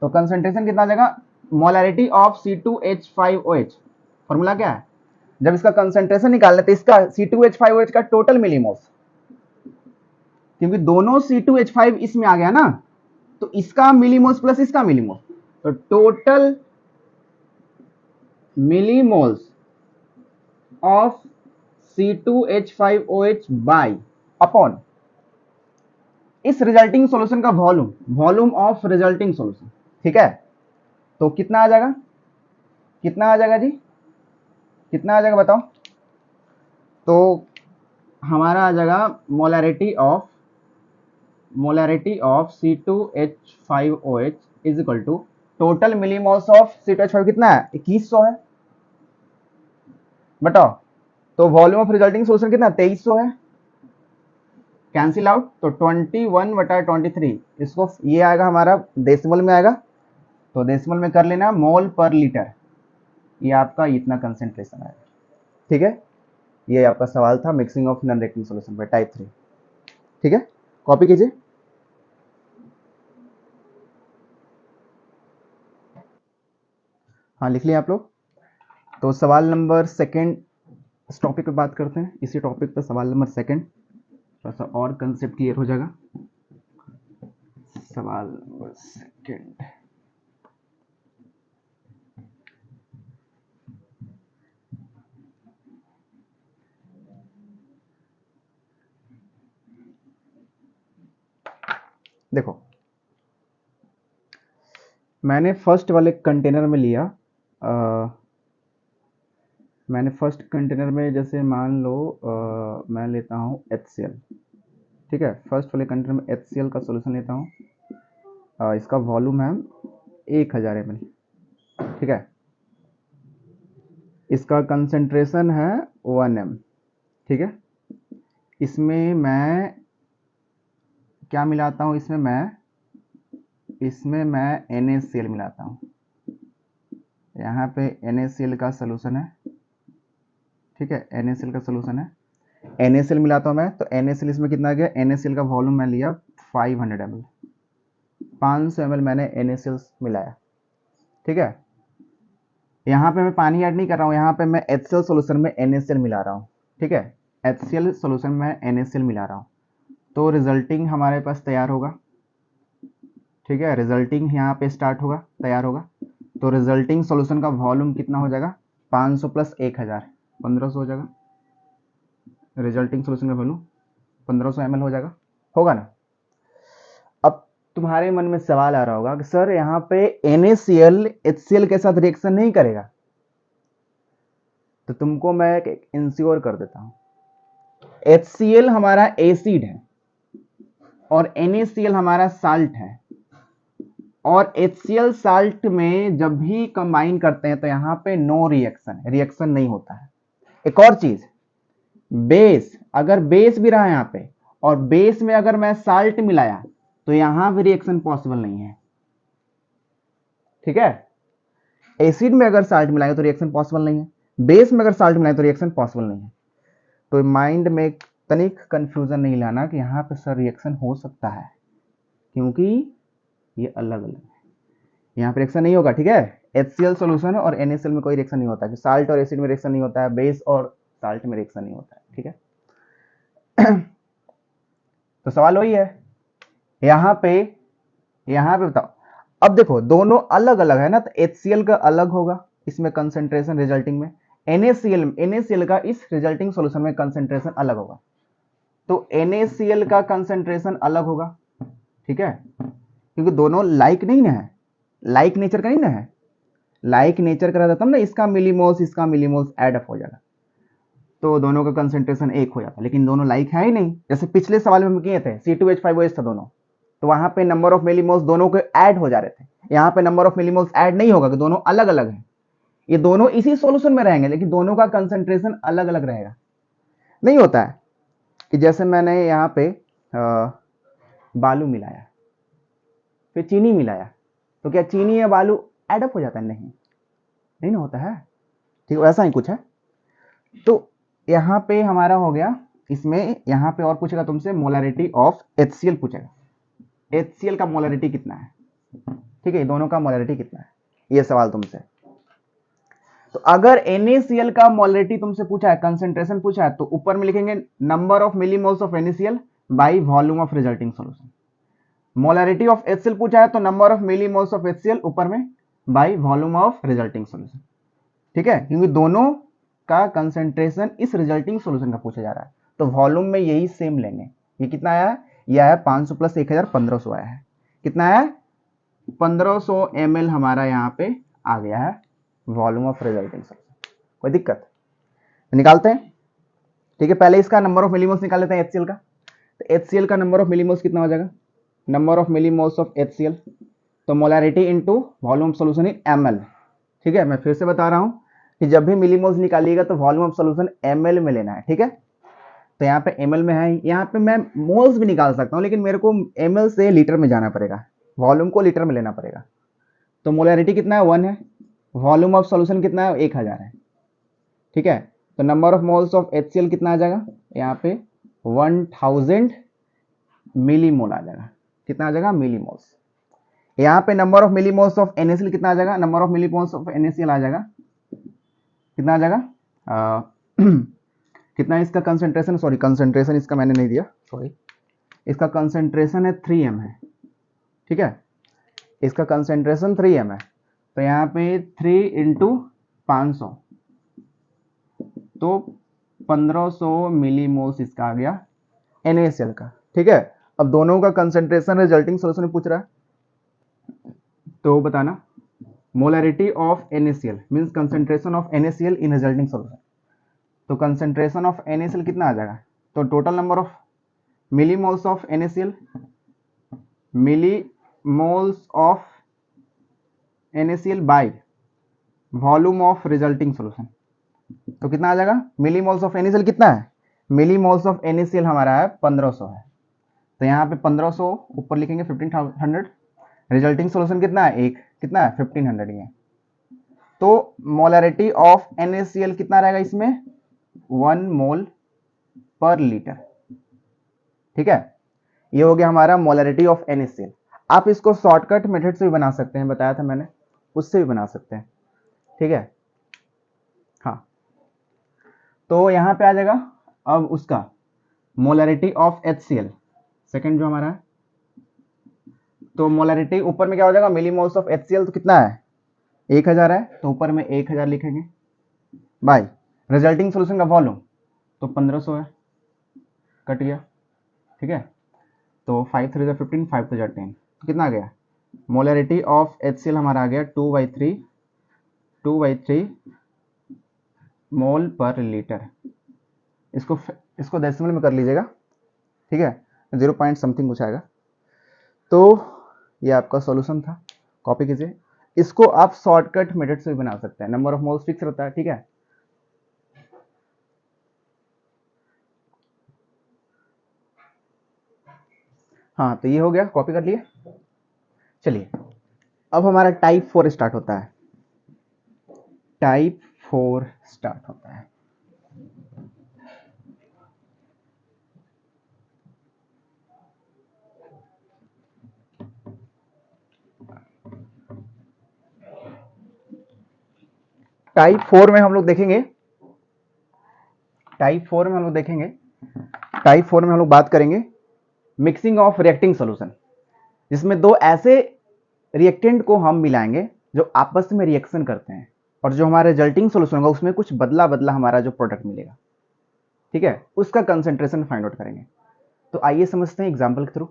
तो कंसंट्रेशन कितना आ जाएगा, मोलैरिटी ऑफ C2H5OH, फॉर्मूला क्या है, जब इसका कंसंट्रेशन निकालना है तो इसका C2H5OH का टोटल मिलीमोल्स, क्योंकि दोनों C2H5 इसमें आ गया ना, तो इसका मिलीमोल्स प्लस इसका मिलीमोल्स, तो total millimoles of C2H5OH by upon इस रिजल्टिंग सॉल्यूशन का volume, volume of resulting solution, ठीक है। तो कितना आ जाएगा, कितना आ जाएगा जी, कितना आ जाएगा बताओ। तो हमारा आ जाएगा molarity of C2H5OH is equal to total millimoles of C2H5 कितना है, 2100 है, बताओ। तो वॉल्यूम ऑफ रिजल्टिंग सॉल्यूशन कितना, 2300 है, कैंसिल आउट। तो 21/23, इसको ये आएगा हमारा डेसिमल में आएगा, तो डेसिमल में कर लेना मोल पर लीटर, ये आपका इतना कंसेंट्रेशन आएगा, ठीक है। ये आपका सवाल था mixing of non reacting solution पर टाइप 3, ठीक है। कॉपी कीजिए। हाँ लिख लिया आप लोग। तो सवाल नंबर सेकंड, इस टॉपिक पे बात करते हैं, इसी टॉपिक पे सवाल नंबर सेकंड, थोड़ा सा और कंसेप्ट क्लियर हो जाएगा। सवाल नंबर सेकंड, देखो मैंने फर्स्ट वाले कंटेनर में लिया, मैंने फर्स्ट कंटेनर में जैसे मान लो मैं लेता हूँ HCl, ठीक है। फर्स्ट वाले कंटेनर में HCl का सॉल्यूशन लेता हूँ, इसका वॉल्यूम है 1000 ml, ठीक है। इसका कंसंट्रेशन है 1m, ठीक है। इसमें मैं क्या मिलाता हूँ, इसमें मैं NaCl मिलाता हूँ, यहाँ पे NaCl का सॉल्यूशन है, ठीक है। NaCl का सॉल्यूशन है, NaCl मिलाता हूँ मैं, तो NaCl इसमें कितना आ गया, NaCl का वॉल्यूम मैं लिया 500 ml, 500 ml मैंने NaCl मिलाया, ठीक है। यहाँ पे मैं पानी ऐड नहीं कर रहा हूँ, यहाँ पे मैं HCl सॉल्यूशन में NaCl मिला रहा हूँ, ठीक है। HCl सॉल्यूशन में NaCl मिला रहा हूँ, तो रिजल्टिंग हमारे पास तैयार होगा, ठीक है। रिजल्टिंग यहाँ पे स्टार्ट होगा, तैयार होगा। तो रिजल्टिंग सॉल्यूशन का वॉल्यूम कितना हो जाएगा, 500 प्लस 1000, 1500 हो जाएगा। रिजल्टिंग सॉल्यूशन का वॉल्यूम 1500 ml हो जाएगा, होगा ना। अब तुम्हारे मन में सवाल आ रहा होगा कि सर यहाँ पे NaCl HCl के साथ रिएक्शन नहीं करेगा, तो तुमको मैं इंश्योर कर देता हूँ, HCl हमारा एसिड है और NaCl हमारा साल्ट है, और HCl साल्ट में जब भी कंबाइन करते हैं तो यहाँ पे नो रिएक्शन, रिएक्शन नहीं होता है। एक और चीज, बेस, अगर बेस भी रहा यहाँ पे और बेस में अगर मैं साल्ट मिलाया तो यहाँ भी रिएक्शन पॉसिबल नहीं है, ठीक है। एसिड में अगर साल्ट मिलाएंगे तो रिएक्शन पॉसिबल नहीं है, बेस में अगर साल्ट मिलाएंगे तो रिएक्शन पॉसिबल नहीं है। तो माइंड में तनिक कंफ्यूजन नहीं लाना कि यहाँ पे सर रिएक्शन हो सकता है, क्योंकि ये अलग अलग है, यहाँ पे रिएक्शन नहीं होगा, ठीक है। HCl सॉल्यूशन और NaCl में कोई रिएक्शन नहीं होता है, साल्ट और एसिड में रिएक्शन नहीं होता है, बेस और साल्ट में रिएक्शन नहीं होता है, ठीक है। तो सवाल वही है, यहाँ पे बताओ। अब देखो दोनों अलग अलग है ना, तो HCl का अलग होगा इसमें कंसेंट्रेशन रिजल्टिंग में, NaCl का इस रिजल्टिंग सॉल्यूशन में कंसेंट्रेशन अलग होगा, तो NaCl का कंसेंट्रेशन अलग होगा, ठीक है। क्योंकि दोनों लाइक नहीं ना है, लाइक नेचर का नहीं ना है, लाइक नेचर का रहता तब ना इसका मिलीमोल्स ऐड अप हो जाएगा, तो दोनों का कंसेंट्रेशन एक हो जाता, लेकिन दोनों लाइक है ही नहीं। जैसे पिछले सवाल में हम किए थे C2H5OH था दोनों, तो वहां पे नंबर ऑफ मिलीमोल्स दोनों के ऐड हो जा रहे थे, यहाँ पे नंबर ऑफ मिलीमोल्स ऐड नहीं होगा कि दोनों अलग अलग हैं, ये दोनों इसी सॉल्यूशन में रहेंगे लेकिन दोनों का कंसेंट्रेशन अलग अलग रहेगा। नहीं होता है कि जैसे मैंने यहाँ पे बालू मिलाया फिर चीनी मिलाया, तो क्या चीनी या बालू एडअप हो जाता है, नहीं ना होता है, ठीक है। ऐसा ही कुछ है। तो यहाँ पे हमारा हो गया, इसमें यहाँ पे और पूछेगा तुमसे मोलैरिटी ऑफ HCl पूछेगा, HCl का मोलैरिटी कितना है, ठीक है, दोनों का मोलैरिटी कितना है, ये सवाल तुमसे। तो अगर NaCl का मोलैरिटी तुमसे पूछा है, कंसेंट्रेशन पूछा है, तो ऊपर में लिखेंगे number of millimoles of NaCl by volume of resulting solution. Molarity of HCl पूछा है तो number of millimoles of HCl ऊपर में by volume of resulting solution, ठीक है। क्योंकि दोनों का कंसेंट्रेशन इस रिजल्टिंग सॉल्यूशन का पूछा जा रहा है, तो वॉल्यूम में यही सेम लेंगे। ये कितना आया है? ये आया 500 प्लस 1000 1500 आया है। कितना आया? 1500 ml हमारा यहाँ पे आ गया है वॉल्यूम ऑफ रिजल्टिंग सॉल्यूशन। कोई दिक्कत? निकालते हैं। ठीक है, पहले इसका नंबर ऑफ मिलीमोल्स निकाल लेते हैं HCl का। तो HCl का नंबर ऑफ मिलीमोल्स कितना हो जाएगा? Number of millimoles of HCl, तो molarity into volume of solution in ml। ठीक है, मैं फिर से बता रहा हूं कि जब भी मिलीमोल्स निकालिएगा तो वॉल्यूम ऑफ सॉल्यूशन ml में लेना है। ठीक है, तो यहाँ पे ml में है, यहाँ पे मैं मोल्स भी निकाल सकता हूँ, लेकिन मेरे को ml से लीटर में जाना पड़ेगा, वॉल्यूम को लीटर में लेना पड़ेगा। तो मोलैरिटी कितना है? 1 है। वॉल्यूम ऑफ सॉल्यूशन कितना है? 1000 है। ठीक है, तो number of moles of HCl कितना आ जाएगा? यहाँ पे 1000 मिलीमोल आ जाएगा। कितना आ जाएगा? मिलीमोल्स। यहाँ पे number of millimoles of NaCl कितना आ जाएगा? Number of millimoles of NaCl आ जाएगा, कितना आ जाएगा? कितना इसका कंसेंट्रेशन? सॉरी, कंसेंट्रेशन इसका मैंने नहीं दिया, सॉरी। इसका कंसेंट्रेशन है 3m है। ठीक है, इसका कंसेंट्रेशन 3m है, तो यहाँ पे 3 इंटू 500, तो 1500 मिलीमोल्स इसका आ गया NaCl का। ठीक है, अब दोनों का कंसेंट्रेशन रिजल्टिंग सॉल्यूशन में पूछ रहा है, तो बताना molarity of NaCl means concentration of NaCl in resulting solution. तो कंसेंट्रेशन ऑफ NaCl कितना आ जाएगा? तो total number of millimoles of NaCl, millimoles of NaCl by volume of resulting solution, तो कितना आ जाएगा? मिलीमोल्स ऑफ NaCl कितना है? मिलीमोल्स ऑफ NaCl हमारा है 1500 है, तो यहाँ पे 1500 ऊपर लिखेंगे 1500। रिजल्टिंग सॉल्यूशन कितना है? एक। कितना है? 1500 ही है। तो मोलैरिटी ऑफ NaCl कितना रहेगा इसमें? 1 मोल पर लीटर। ठीक है, ये हो गया हमारा मोलैरिटी ऑफ NaCl। आप इसको शॉर्टकट मेथड से भी बना सकते हैं, बताया था मैंने, उससे भी बना सकते हैं। ठीक है, हाँ, तो यहां पे आ जाएगा अब उसका मोलैरिटी ऑफ HCl सेकंड जो हमारा है, तो मोलैरिटी ऊपर में क्या हो जाएगा? मिलीमोल्स ऑफ HCl तो कितना है? 1000 है, तो ऊपर में 1000 लिखेंगे बाय रिजल्टिंग सॉल्यूशन का वॉल्यूम, तो 1500 है, कट गया। ठीक है, तो 5 3 15, 5 2 10, तो कितना आ गया? मोलैरिटी ऑफ HCl हमारा आ गया 2/3 मोल पर लीटर। इसको डेसिमल में कर लीजिएगा। ठीक है, 0 पॉइंट समथिंग कुछ आएगा। तो ये आपका सॉल्यूशन था, कॉपी कीजिए। इसको आप शॉर्टकट मेथड से भी बना सकते हैं, नंबर ऑफ मोल्स फिक्स रहता है। ठीक है, हाँ, तो ये हो गया, कॉपी कर लिए। चलिए, अब हमारा टाइप 4 स्टार्ट होता है। टाइप 4 स्टार्ट होता है। टाइप 4 में हम लोग देखेंगे, टाइप 4 में हम लोग बात करेंगे मिक्सिंग ऑफ रिएक्टिंग सॉल्यूशन, जिसमें दो ऐसे रिएक्टेंट को हम मिलाएंगे जो आपस में रिएक्शन करते हैं, और जो हमारा रिजल्टिंग सॉल्यूशन होगा उसमें कुछ बदला बदला हमारा जो प्रोडक्ट मिलेगा। ठीक है, उसका कंसेंट्रेशन फाइंड आउट करेंगे। तो आइए समझते हैं एग्जांपल के थ्रू।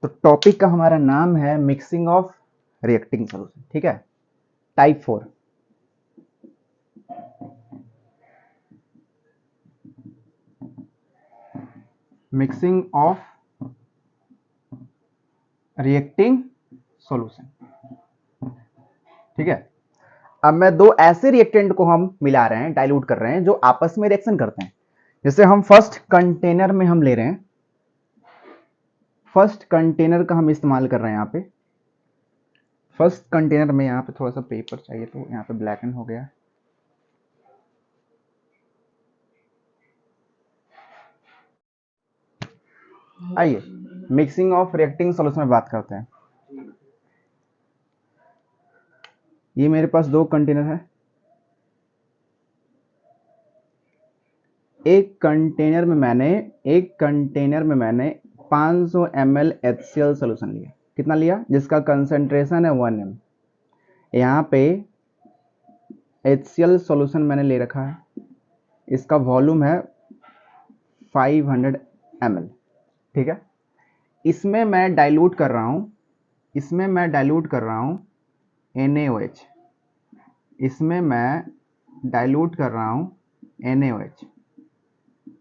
तो टॉपिक का हमारा नाम है मिक्सिंग ऑफ रिएक्टिंग सॉल्यूशन। ठीक है, type 4। Mixing of reacting solution. ठीक है, अब मैं दो ऐसे रिएक्टेंट को हम मिला रहे हैं, डाइल्यूट कर रहे हैं, जो आपस में रिएक्शन करते हैं। जैसे हम फर्स्ट कंटेनर में हम ले रहे हैं, फर्स्ट कंटेनर का हम इस्तेमाल कर रहे हैं। यहाँ पे फर्स्ट कंटेनर में यहाँ पे थोड़ा सा पेपर चाहिए, तो यहाँ पे ब्लैक एंड हो गया। आइए मिक्सिंग ऑफ रिएक्टिंग सॉल्यूशन में बात करते हैं। ये मेरे पास दो कंटेनर है। एक कंटेनर में मैंने 500 ml HCl सॉल्यूशन लिया। कितना लिया? जिसका कंसेंट्रेशन है 1m। यहाँ पे HCl सॉल्यूशन मैंने ले रखा है, इसका वॉल्यूम है 500 ml, ठीक है। इसमें मैं डाइल्यूट कर रहा हूँ, NaOH, इसमें मैं डाइल्यूट कर रहा हूँ NaOH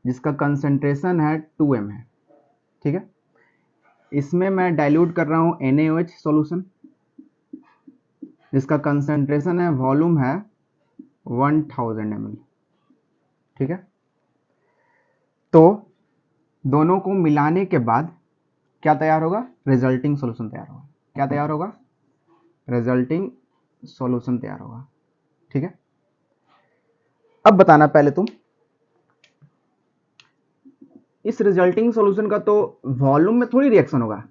जिसका कंसंट्रेशन है 2m है, ठीक है। इसमें मैं डाइल्यूट कर रहा हूँ NaOH सॉल्यूशन जिसका कंसंट्रेशन है, वॉल्यूम है 1000 ml, ठीक है। तो दोनों को मिलाने के बाद क्या तैयार होगा? रिजल्टिंग सॉल्यूशन तैयार होगा। क्या तैयार होगा? रिजल्टिंग सॉल्यूशन तैयार होगा, ठीक है। अब बताना पहले तुम, इस रिजल्टिंग सॉल्यूशन का तो वॉल्यूम में थोड़ी रिएक्शन होगा,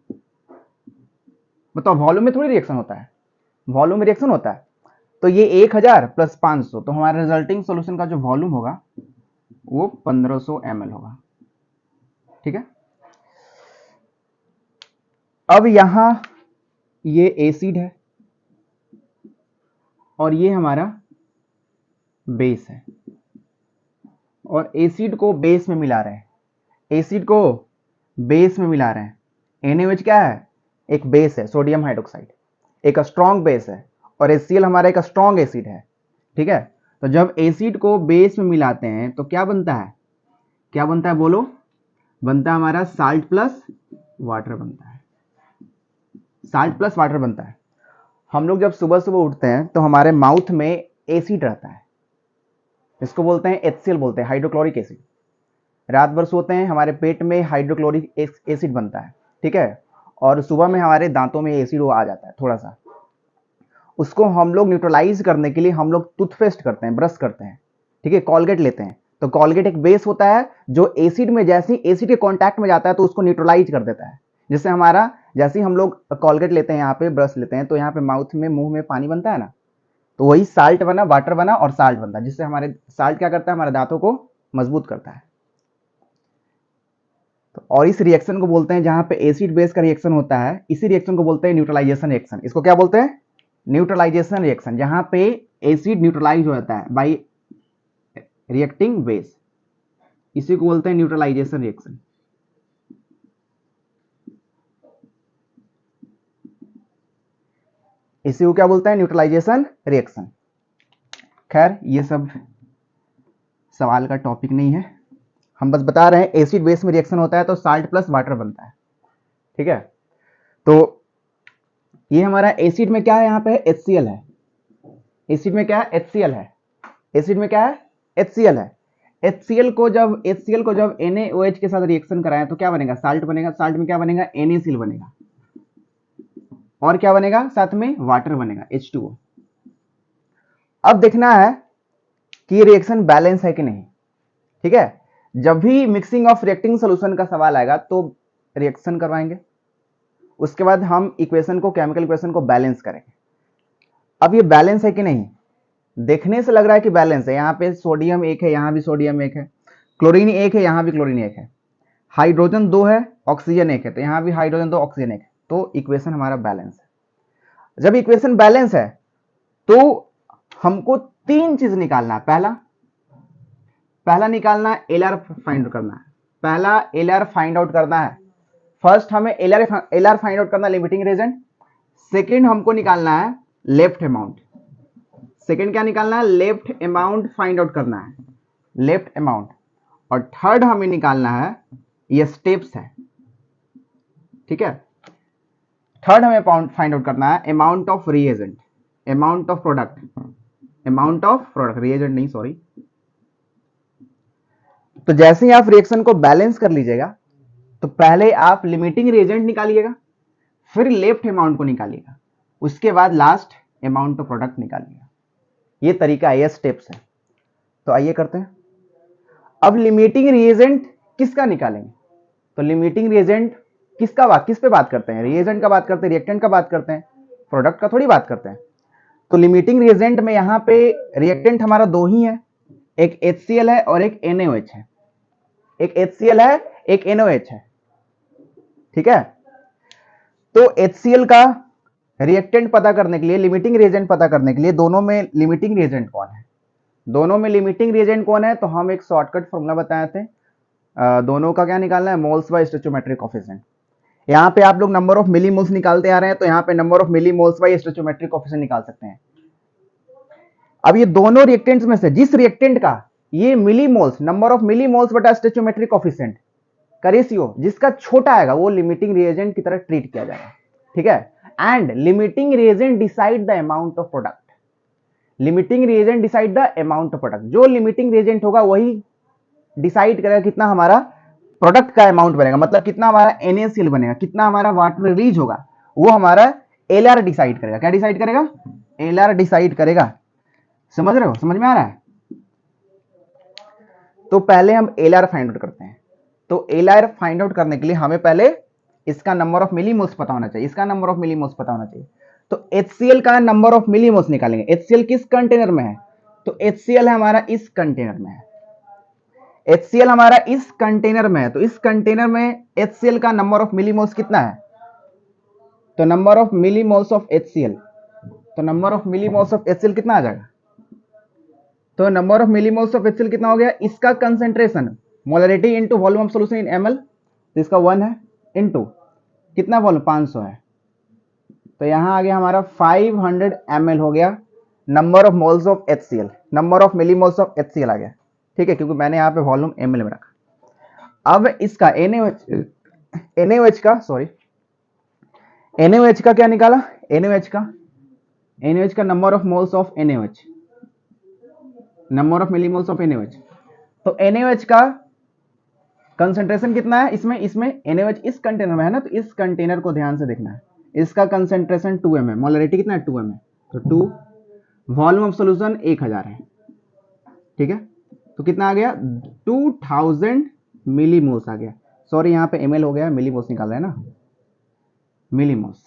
बताओ, वॉल्यूम में थोड़ी रिएक्शन होता है, वॉल्यूम में रिएक्शन होता है। तो ये 1000 प्लस 500, तो हमारा रिजल्टिंग सॉल्यूशन का जो वॉल्यूम होगा वो 1500 ml होगा, ठीक है। अब यहां ये एसिड है और ये हमारा बेस है, और एसिड को बेस में मिला रहे हैं, एसिड को बेस में मिला रहे हैं। NaOH क्या है? एक बेस है, सोडियम हाइड्रोक्साइड, एक स्ट्रॉन्ग बेस है, और HCl हमारा एक स्ट्रॉन्ग एसिड है, ठीक है। तो जब एसिड को बेस में मिलाते हैं तो क्या बनता है? क्या बनता है बोलो? बनता है हमारा साल्ट प्लस वाटर बनता है, साल्ट प्लस वाटर बनता है। हम लोग जब सुबह सुबह उठते हैं तो हमारे माउथ में एसिड रहता है, इसको बोलते हैं HCl, बोलते हैं हाइड्रोक्लोरिक एसिड। रात भर सोते हैं, हमारे पेट में हाइड्रोक्लोरिक एसिड बनता है, ठीक है। और सुबह में हमारे दांतों में एसिड आ जाता है थोड़ा सा, उसको हम लोग न्यूट्रलाइज करने के लिए हम लोग टूथपेस्ट करते हैं, ब्रश करते हैं, ठीक है, कॉलगेट लेते हैं। तो कॉलगेट एक बेस होता है जो एसिड में, जैसे ही एसिड के कांटेक्ट में जाता है तो उसको न्यूट्रलाइज कर देता है, जिससे हमारा, जैसे ही हम लोग कॉलगेट लेते हैं, यहाँ पे ब्रश लेते हैं, तो यहाँ पे माउथ में, मुंह में पानी बनता है ना, तो वही साल्ट बना, वाटर बना और साल्ट बनता है, जिससे हमारे साल्ट क्या करता है? हमारे दांतों को मजबूत करता है। तो और इस रिएक्शन को बोलते हैं, जहां पे एसिड बेस का रिएक्शन होता है, इसी रिएक्शन को बोलते हैं न्यूट्रलाइजेशन रिएक्शन। इसको क्या बोलते हैं? न्यूट्रलाइजेशन रिएक्शन, जहां पे एसिड न्यूट्रलाइज हो जाता है बाय रिएक्टिंग बेस, इसी को बोलते हैं न्यूट्रलाइजेशन रिएक्शन। इसी को क्या बोलते हैं? Neutralization reaction. खैर ये सब सवाल का टॉपिक नहीं है, हम बस बता रहे हैं एसिड बेस में रिएक्शन होता है तो साल्ट प्लस वाटर बनता है, ठीक है। तो ये हमारा एसिड में क्या है? यहाँ पे HCl है, एसिड में क्या है? HCl है, एसिड में क्या है? HCl है। HCl को जब NaOH के साथ रिएक्शन कराएं तो क्या बनेगा? साल्ट बनेगा। साल्ट में क्या बनेगा? NaCl बनेगा, और क्या बनेगा? साथ में वाटर बनेगा, H2O। अब देखना है कि रिएक्शन बैलेंस है कि नहीं, ठीक है। जब भी मिक्सिंग ऑफ रिएक्टिंग सोल्यूशन का सवाल आएगा तो रिएक्शन करवाएंगे, उसके बाद हम इक्वेशन को, केमिकल इक्वेशन को बैलेंस करेंगे। अब ये बैलेंस है कि नहीं, देखने से लग रहा है कि बैलेंस है। यहाँ पे सोडियम एक है, यहाँ भी सोडियम एक है, क्लोरीन एक है, यहाँ भी क्लोरीन एक है, हाइड्रोजन 2 है, ऑक्सीजन एक है, तो यहाँ भी हाइड्रोजन 2 ऑक्सीजन एक है, तो इक्वेशन हमारा बैलेंस है। जब इक्वेशन बैलेंस है तो हमको 3 चीज निकालना है। पहला निकालना है एलआर फाइंड आउट करना है, पहला एलआर फाइंड आउट करना है। फर्स्ट हमें एलआर फाइंड आउट करना है, लिमिटिंग रिएजेंट। सेकेंड हमको निकालना है लेफ्ट अमाउंट, सेकेंड क्या निकालना है? लेफ्ट अमाउंट फाइंड आउट करना है, लेफ्ट अमाउंट। और थर्ड हमें निकालना है, ये स्टेप्स है, ठीक है। थर्ड हमें फाइंड आउट करना है amount of reagent, amount of product, amount of product, reagent नहीं, सॉरी। तो जैसे ही आप रिएक्शन को बैलेंस कर लीजिएगा तो पहले आप लिमिटिंग रिएजेंट निकालिएगा, फिर लेफ्ट अमाउंट को निकालिएगा, उसके बाद लास्ट अमाउंट ऑफ प्रोडक्ट निकालिएगा। ये तरीका है, ये स्टेप्स है। तो आइए करते हैं। अब लिमिटिंग रिएजेंट किसका निकालेंगे? तो लिमिटिंग रिएजेंट किस पे बात करते हैं? रिएजेंट का बात करते हैं, रिएक्टेंट का बात करते हैं, प्रोडक्ट का थोड़ी बात करते हैं। तो लिमिटिंग रिएजेंट में यहां पे रिएक्टेंट हमारा 2 ही है, एक HCl है और एक NaOH है, एक HCl है, एक NaOH है, ठीक है। तो HCl का रिएक्टेंट पता करने के लिए, लिमिटिंग रिएजेंट पता करने के लिए दोनों में लिमिटिंग रिएजेंट कौन है, दोनों में लिमिटिंग रिएजेंट कौन है, तो हम एक शॉर्टकट फॉर्मूला बताए थे। दोनों का क्या निकालना है, मोल्स बाय स्टोइचोमेट्रिक कोएफिशिएंट। यहाँ पे आप लोग नंबर ऑफ मिली मोल्स निकालते आ रहे हैं, तो यहाँ पे number of millimoles by stoichiometric coefficient निकाल सकते हैं। अब ये दोनों रिएक्टेंट्स में से जिस रिएक्टेंट का ये millimoles, number of millimoles बटा स्टोइचोमेट्रिक कोएफिशिएंट का रेशियो जिसका छोटा आएगा वो लिमिटिंग रिएजेंट की तरह ट्रीट किया जाएगा, ठीक है। And limiting reagent decide the amount of product, limiting reagent decide the amount of product, जो लिमिटिंग रिएजेंट होगा वही डिसाइड करेगा कितना हमारा प्रोडक्ट का अमाउंट बनेगा, मतलब कितना हमारा NaCl बनेगा, कितना हमारा वाटर रिलीज होगा, वो हमारा LR डिसाइड करेगा। क्या डिसाइड करेगा, LR डिसाइड करेगा। समझ रहे हो, समझ में आ रहा है। तो पहले हम LR फाइंड आउट करते हैं। तो LR फाइंड आउट करने के लिए हमें पहले इसका नंबर ऑफ मिलीमोल्स पता होना चाहिए, इसका नंबर ऑफ मिलीमोल्स पता होना चाहिए। तो HCl का नंबर ऑफ मिलीमोल्स निकालेंगे। HCl किस कंटेनर में है, तो HCl है हमारा इस कंटेनर में है, HCl हमारा इस कंटेनर में है। तो इस कंटेनर में HCl का नंबर ऑफ मिलीमोल्स कितना है, तो number of millimoles of HCl, तो number of millimoles of HCl कितना आ जाएगा, तो number of millimoles of HCl कितना हो गया, इसका concentration molarity into volume of solution in ml, तो इसका 1 है, इनटू कितना वॉल्यूम 500 है, तो यहां आ गया हमारा 500 ml हो गया number of moles of HCl, number of millimoles of HCl आ गया, ठीक है, क्योंकि मैंने यहाँ पे वॉल्यूम ml में रखा। अब इसका NaOH का क्या निकाला, NaOH का number of moles of NaOH, number of millimoles of NaOH। तो NaOH का कंसंट्रेशन कितना है इसमें NaOH इस कंटेनर में है ना, तो इस कंटेनर को ध्यान से देखना है, इसका कंसंट्रेशन 2m है, मोलरिटी कितना है 2m है, तो 2, वॉल्यूम ऑफ सॉल्यूशन 1000 है, ठीक है। तो कितना आ गया 2000 मिलीमोल्स आ गया, सॉरी यहाँ पे ml हो गया, मिलीमोल्स निकाल रहे हैं ना, मिलीमोल्स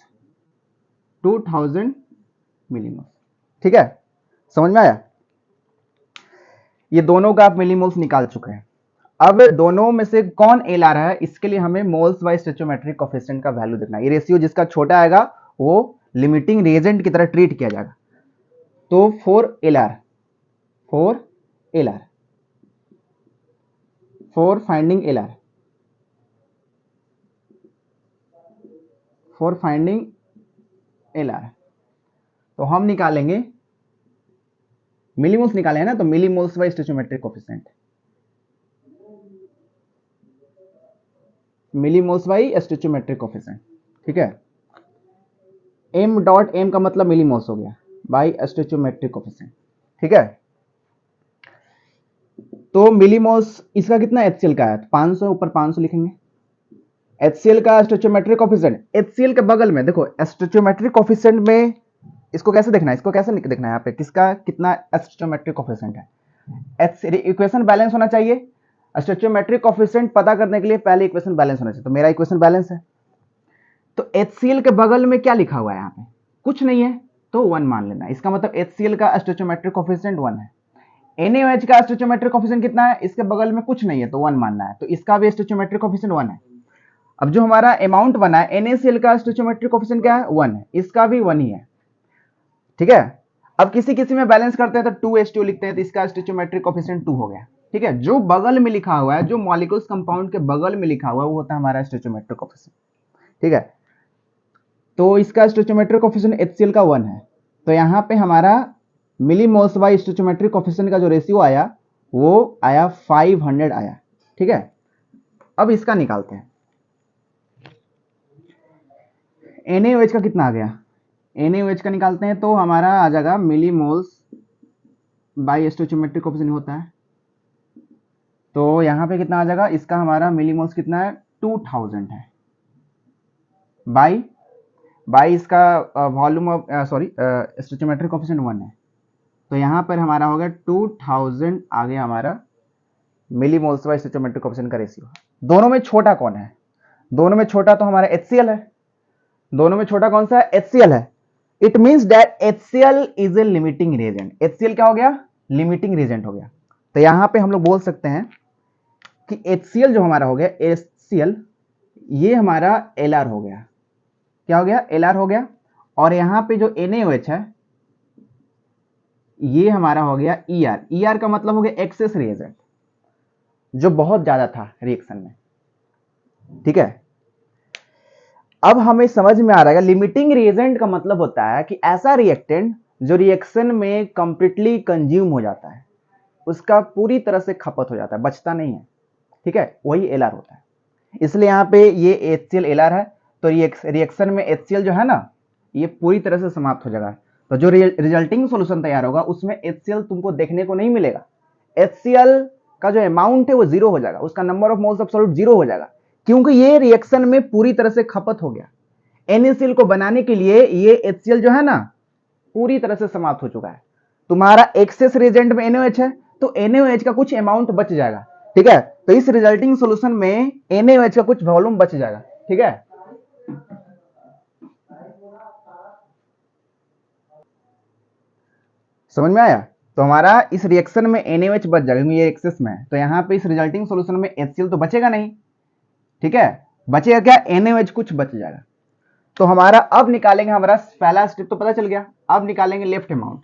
2000 मिलीमोल्स, ठीक है, समझ में आया। ये दोनों का आप मिलीमोल्स निकाल चुके हैं। अब दोनों में से कौन LR है, इसके लिए हमें मोल्स बाय स्टोइचोमेट्रिक कोएफिशिएंट का वैल्यू देखना है। ये रेशियो जिसका छोटा आएगा वो लिमिटिंग रिएजेंट की तरह ट्रीट किया जाएगा। तो फॉर फाइंडिंग LR तो हम निकालेंगे मिलीमोल्स निकाले हैं ना, तो millimoles by stoichiometric coefficient, millimoles by stoichiometric coefficient, ठीक है। m का मतलब मिलीमोल्स हो गया बाय स्टोइचोमेट्रिक कोएफिशिएंट, ठीक है। तो मिलीमोल्स इसका कितना HCl का है, 500 ऊपर 500 लिखेंगे। HCl का स्टोइचोमेट्रिक कोएफिशिएंट, HCl के बगल में देखो स्टोइचोमेट्रिक कोएफिशिएंट में इसको कैसे देखना है, यहाँ पे किसका कितना स्टोइचोमेट्रिक कोएफिशिएंट है, इक्वेशन बैलेंस होना चाहिए। स्टोइचोमेट्रिक कोएफिशिएंट पता करने के लिए पहले इक्वेशन बैलेंस होना चाहिए, तो मेरा इक्वेशन बैलेंस है। तो HCl के बगल में क्या लिखा हुआ है, यहाँ पे कुछ नहीं है, तो 1 मान लेना, इसका मतलब HCl का स्टोइचोमेट्रिक कोएफिशिएंट 1 है। NaOH का स्टोइचोमेट्रिक कोएफिशिएंट कितना है, इसके बगल में कुछ नहीं है, तो 1 मानना है, तो इसका भी स्टोइचोमेट्रिक कोएफिशिएंट 1 है। अब जो हमारा अमाउंट बना है NaCl का स्टोइचोमेट्रिक कोएफिशिएंट क्या है, 1 है, इसका भी 1 ही है, ठीक है। अब किसी में बैलेंस करते हैं तो 2H2 लिखते हैं, तो इसका स्टोइचोमेट्रिक कोएफिशिएंट 2 हो गया, ठीक है। जो बगल में लिखा हुआ है, जो मॉलिक्यूल्स कंपाउंड के बगल में लिखा हुआ है वो होता है हमारा स्टोइचोमेट्रिक कोएफिशिएंट, ठीक है। तो इसका स्टोइचोमेट्रिक कोएफिशिएंट HCl का 1 है, तो यहाँ पे हमारा मिलीमोल्स बाय स्टोइचोमेट्रिक कोएफिशिएंट का जो रेशियो आया वो आया 500 आया, ठीक है। अब इसका निकालते हैं, NaOH का कितना आ गया, NaOH का निकालते हैं तो हमारा आ जाएगा मिलीमोल्स बाय स्टोइचोमेट्रिक कोएफिशिएंट होता है, तो यहाँ पे कितना आ जाएगा, इसका हमारा मिलीमोल्स कितना है 2000 है, बाई इसका वॉल्यूम ऑफ स्टोइचोमेट्रिक कोएफिशिएंट 1 है, तो यहाँ पर हमारा हो गया 2000 आ गया हमारा मिलीमोल्स बाय स्टोइचोमेट्रिक कोएफिशिएंट का रेशियो। दोनों में छोटा कौन है, दोनों में छोटा तो हमारा HCl है, दोनों में छोटा कौन सा है, HCl है। It means that HCl is a limiting reagent, HCl क्या हो गया, लिमिटिंग रिएजेंट हो गया। तो यहाँ पे हम लोग बोल सकते हैं कि HCl जो हमारा हो गया, HCl ये हमारा LR हो गया, क्या हो गया, LR हो गया। और यहां पे जो NaOH है ये हमारा हो गया ER। ER का मतलब हो गया एक्सेस रिएजेंट, जो बहुत ज्यादा था रिएक्शन में। ठीक है, अब हमें समझ में आ रहा है लिमिटिंग रिएजेंट का मतलब होता है कि ऐसा रिएक्टेंट जो रिएक्शन में कंप्लीटली कंज्यूम हो जाता है, उसका पूरी तरह से खपत हो जाता है, बचता नहीं है। ठीक है, वही LR होता है। इसलिए यहाँ पे ये HCl LR है, तो रिएक्शन में HCl जो है ना ये पूरी तरह से समाप्त हो जाएगा। तो जो रिजल्टिंग सॉल्यूशन तैयार होगा उसमें HCl तुमको देखने को नहीं मिलेगा। HCl का जो अमाउंट है वो 0 हो जाएगा, उसका number of moles of solute 0 हो जाएगा, क्योंकि ये रिएक्शन में पूरी तरह से खपत हो गया। NaCl को बनाने के लिए ये HCl जो है ना पूरी तरह से समाप्त हो चुका है। तुम्हारा एक्सेस रिएजेंट में NaOH है, तो NaOH का कुछ अमाउंट बच जाएगा। ठीक है, तो इस रिजल्टिंग सॉल्यूशन में NaOH का कुछ वॉल्यूम बच जाएगा। ठीक है, समझ में आया? तो हमारा इस रिएक्शन में NaOH बच जाएगा, क्योंकि ये एक्सेस में है। तो यहाँ पे इस रिजल्टिंग सॉल्यूशन में HCl तो बचेगा नहीं। ठीक है, बचेगा क्या? NaOH कुछ बच जाएगा। तो हमारा अब निकालेंगे, हमारा पहला स्टेप तो पता चल गया। अब निकालेंगे लेफ्ट अमाउंट।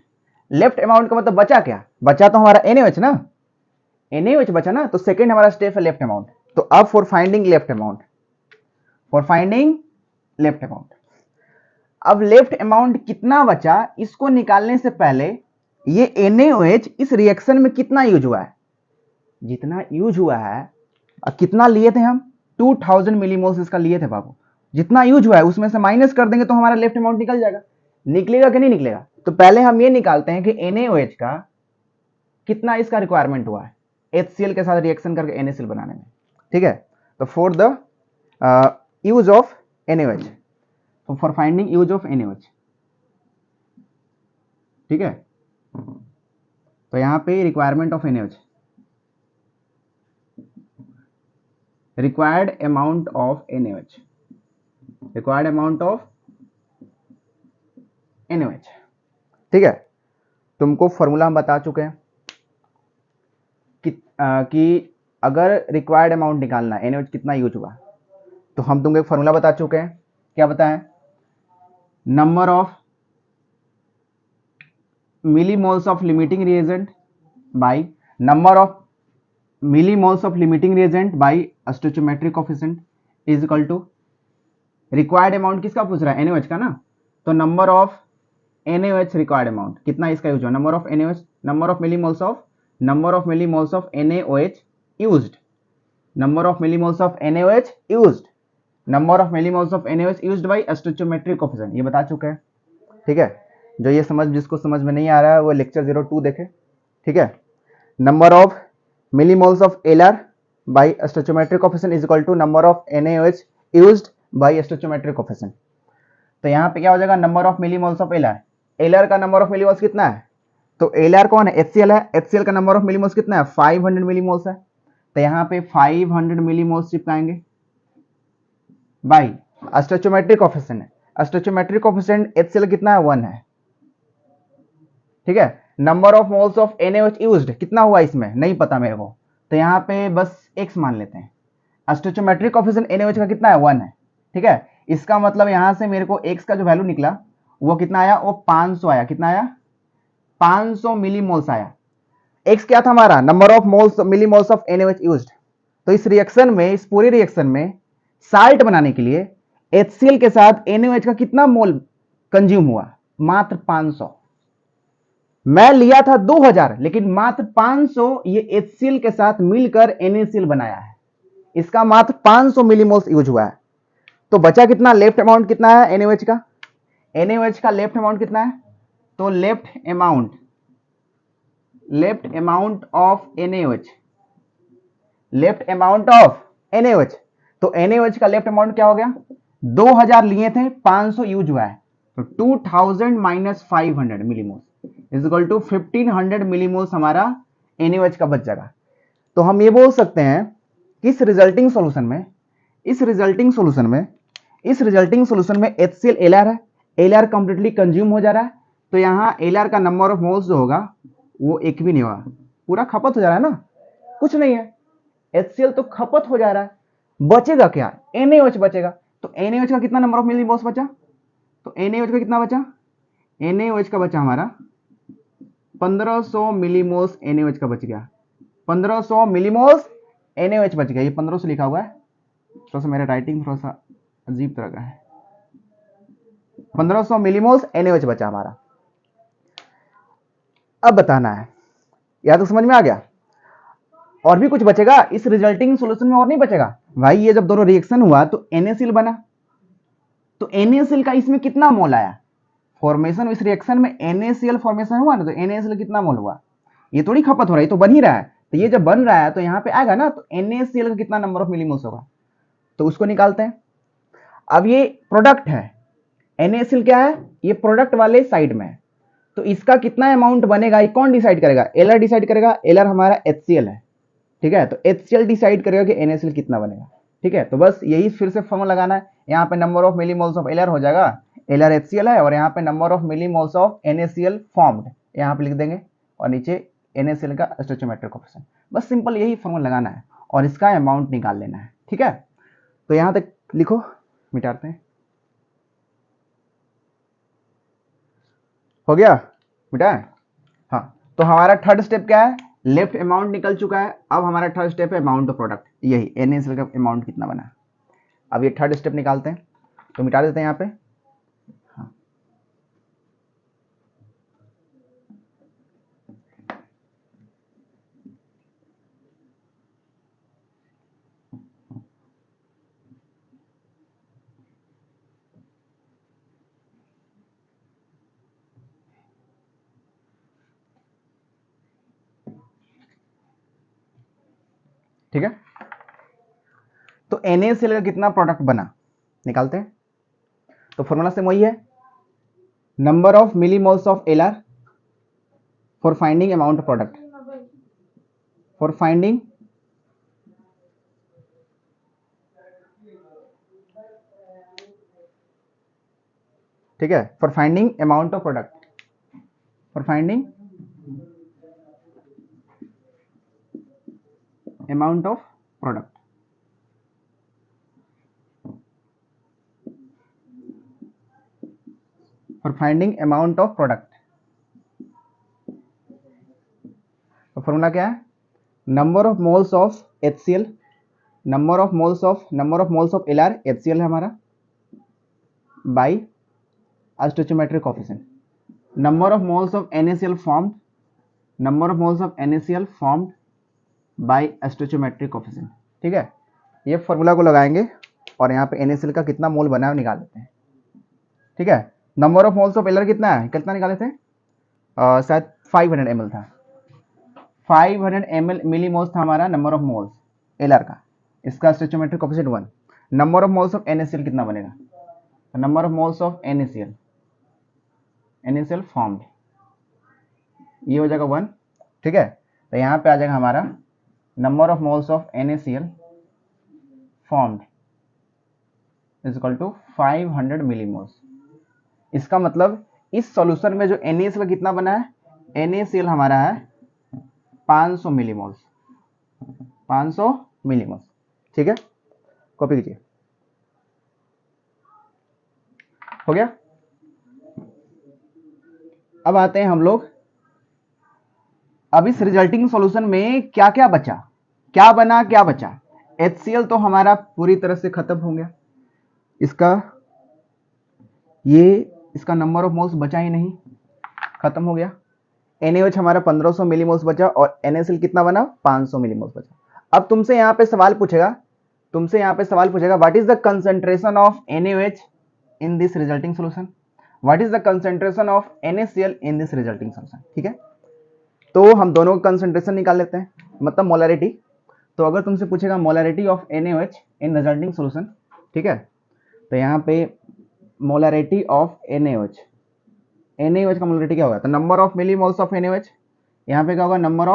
लेफ्ट अमाउंट का मतलब बचा क्या? बचा तो हमारा NaOH ना, NaOH बचा ना, तो सेकंड हमारा स्टेप है लेफ्ट अमाउंट। तो अब for finding left amount, for finding left amount, अब लेफ्ट अमाउंट कितना बचा इसको निकालने से पहले ये NaOH इस रिएक्शन में कितना यूज हुआ है, जितना यूज हुआ है, कितना लिए थे हम 2000 मिलीमोल्स इसका लिए थे बाबू, जितना यूज हुआ है उसमें से माइनस कर देंगे तो हमारा लेफ्ट अमाउंट निकल जाएगा। निकलेगा कि नहीं निकलेगा? तो पहले हम ये निकालते हैं कि NaOH का कितना इसका रिक्वायरमेंट हुआ है HCl के साथ रिएक्शन करके NaCl बनाने में। ठीक है, तो for the use of NaOH, तो for finding use of NaOH। ठीक है, तो यहां पे requirement of NaOH, required amount of NaOH, required amount of NaOH। ठीक है, तुमको फॉर्मूला हम बता चुके हैं कि अगर रिक्वायर्ड अमाउंट निकालना है NaOH कितना यूज हुआ, तो हम तुमको एक फॉर्मूला बता चुके हैं। क्या बताएं? Number of millimoles of limiting reagent by number of millimoles of limiting reagent by stoichiometric coefficient is equal to required amount किसका पूछ रहा है? NaOH का ना, तो number of NaOH required amount कितना इसका यूज हुआ, number of NaOH, number of millimoles of NaOH used, number of millimoles of NaOH used, number of millimoles of NaOH used by stoichiometric coefficient, ये बता चुके हैं। ठीक है, जो ये जिसको समझ में नहीं आ रहा है वो लेक्चर 02 देखे। ठीक है, number of millimoles of LR by stoichiometric coefficient is equal to number of NaOH used by stoichiometric coefficient. तो यहाँ पे क्या हो जाएगा? Number of millimoles of LR, LR का नंबर ऑफ मिलीमोल्स कितना है? तो LR कौन है? HCl है। HCl का नंबर ऑफ मिलीमोल्स कितना है? 500 मिलीमोल्स है। तो यहाँ पे 500 मिलीमोल्स चिपकाएंगे बाय स्टोइचोमेट्रिक कोएफिशिएंट है, स्टोइचोमेट्रिक कोएफिशिएंट HCl कितना है? 1 है। ठीक है, number of moles of NaOH used कितना हुआ इसमें नहीं पता मेरे को, तो यहाँ पे बस x मान लेते हैं। स्टोइचोमेट्रिक कोएफिशिएंट NaOH का कितना है? 1 है। ठीक है, इसका मतलब यहां से मेरे को x का जो वैल्यू निकला वो कितना आया? वो 500 आया। कितना आया? 500 मिलीमोल्स आया। x क्या था हमारा? Number of moles millimoles of NaOH used. तो इस रिएक्शन में, इस पूरी रिएक्शन में साल्ट बनाने के लिए HCl के साथ NaOH का कितना मोल कंज्यूम हुआ? मात्र 500। मैं लिया था 2000, लेकिन मात्र 500 ये HCl के साथ मिलकर NaCl बनाया है। इसका मात्र 500 मिलीमोल्स यूज हुआ है। तो बचा कितना? लेफ्ट अमाउंट कितना है NaOH का? NaOH का लेफ्ट अमाउंट कितना है? तो left amount of NaOH, left amount of NaOH, तो NaOH का लेफ्ट अमाउंट क्या हो गया? 2000 लिए थे, 500 यूज हुआ है, तो 2000 minus 500 millimoles is equal to 1500 millimoles हमारा NaOH का बच जाएगा। तो हम ये बोल सकते हैं कि इस रिजल्टिंग सॉल्यूशन में HCl LR है, LR कंप्लीटली कंज्यूम हो जा रहा है, तो यहां LR का नंबर ऑफ मोल्स जो होगा वो एक भी नहीं होगा, पूरा खपत हो जा रहा है ना, कुछ नहीं है। HCl तो खपत हो जा रहा है, बचेगा क्या? NaOH बचेगा। तो NaOH का कितना नंबर ऑफ मिलीमोल्स बचा? तो NaOH का कितना बचा, NaOH का बचा हमारा 1500 मिलीमोल्स NaOH का बच गया, 1500 मिलीमोल्स NaOH बच गया। ये 1500 लिखा हुआ है, थोड़ा सा मेरा राइटिंग थोड़ा सा अजीब तरह का है। 1500 मिलीमोल्स NaOH बचा हमारा। अब बताना है, या तो समझ में आ गया। और भी कुछ बचेगा इस रिजल्टिंग सॉल्यूशन में, और नहीं बचेगा भाई। ये जब दोनों रिएक्शन हुआ तो NaCl बना, तो NaCl का इसमें कितना मोल आया, फॉर्मेशन इस रिएक्शन में NaCl फॉर्मेशन हुआ ना, तो NaCl कितना मोल हुआ, ये थोड़ी खपत हो रहा है, तो बन ही रहा है। तो ये जब बन रहा है तो यहाँ पे आएगा ना, तो NaCl का कितना नंबर ऑफ मिलीमोल्स होगा, तो उसको निकालते हैं। अब ये प्रोडक्ट है, NaCl क्या है, ये प्रोडक्ट वाले साइड में है, तो इसका कितना अमाउंट बनेगा ये कौन डिसाइड करेगा, Lr डिसाइड करेगा। Lr हमारा HCl है, ठीक है, तो HCl डिसाइड करेगा कि NaCl कितना बनेगा, ठीक है। तो बस यही फिर से फॉर्मूला लगाना है। यहाँ पे number of millimoles of Lr हो जाएगा, Lr HCl है, और यहाँ पे number of millimoles of NaCl formed यहाँ पे लिख देंगे, और नीचे NaCl का स्टोइचोमेट्रिक कोएफिशिएंट। बस सिंपल यही फॉर्मूला लगाना है और इसका अमाउंट निकाल लेना है, ठीक है। तो यहाँ तक लिखो, मिटाते हैं, हो गया, मिटाए। हाँ, तो हमारा थर्ड स्टेप क्या है, लेफ्ट अमाउंट निकल चुका है। अब हमारा थर्ड स्टेप है अमाउंट ऑफ प्रोडक्ट, यही NaCl का अमाउंट कितना बना। अब ये थर्ड स्टेप निकालते हैं, तो मिटा देते हैं यहाँ पे। हाँ, ठीक है। तो NaCl का कितना प्रोडक्ट बना निकालते हैं। तो फॉर्मूला सेम वही है, number of millimoles of Lr for finding amount of product, for finding ठीक है, for finding amount of product, for finding amount of product, for finding amount of product. तो फॉर्मूला क्या है, number of moles of HCl, number of moles of Lr HCl है हमारा, by stoichiometric coefficient, number of moles of NaCl formed, number of moles of NaCl formed by stoichiometric coefficient, ठीक है। ये formula को लगाएंगे और यहाँ पे NaCl का कितना मोल बना है निकाल देते हैं, ठीक है। Number of moles of Lr कितना है, कितना निकाले थे, शायद 500 ml था, 500 ml मिलीमोल्स था हमारा नंबर ऑफ मोल्स Lr का, इसका stoichiometric coefficient 1। Number of moles of NaCl कितना बनेगा, number of moles of NaCl formed, ये हो जाएगा 1, ठीक है। तो यहाँ पे आ जाएगा हमारा number of moles of NaCl formed is equal to 500 millimoles. इसका मतलब इस सॉल्यूशन में जो NaCl का कितना बना है, NaCl हमारा है 500 मिलीमोल्स, 500 मिलीमोल्स, ठीक है। कॉपी कीजिए, हो गया। अब आते हैं हम लोग, अब इस रिजल्टिंग सॉल्यूशन में क्या क्या बचा, क्या बना क्या बचा। HCl तो हमारा पूरी तरह से खत्म हो गया, इसका नंबर ऑफ मोल्स बचा ही नहीं, खत्म हो गया। NaOH हमारा 1500 मिलीमोल्स बचा और NaCl कितना बना, 500 मिलीमोल्स बचा। अब तुमसे यहाँ पे सवाल पूछेगा, what is the concentration of NaOH in this resulting solution, what is the concentration of NaCl in this resulting solution, ठीक है। तो हम दोनों का कंसंट्रेशन निकाल लेते हैं, मतलब मोलैरिटी। तो अगर तुमसे पूछेगा molarity of NaOH in resulting solution, ठीक है, तो यहाँ पे मोलैरिटी ऑफ NaOH का मोलैरिटी क्या होगा, तो number of millimoles of NaOH, यहाँ पे क्या होगा, number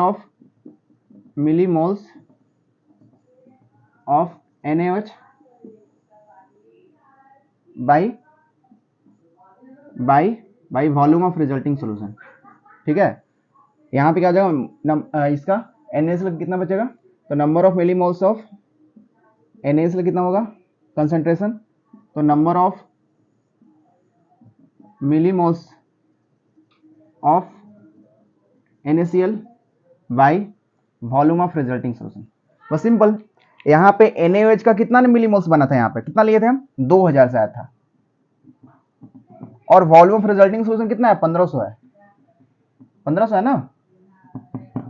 of millimoles of NaOH by volume of resulting solution, ठीक है। यहाँ पे क्या हो जाएगा, इसका NaCl कितना बचेगा, तो number of millimoles of NaCl कितना होगा, कंसंट्रेशन तो number of millimoles of NaCl by volume of resulting solution. बस सिंपल, यहाँ पे NaOH का कितना मिलीमोल्स बना था, यहाँ पे कितना लिए थे हम, 2000 से आया था, और वॉल्यूम ऑफ रिजल्टिंग सॉल्यूशन कितना है, 1500 है। 1500 है ना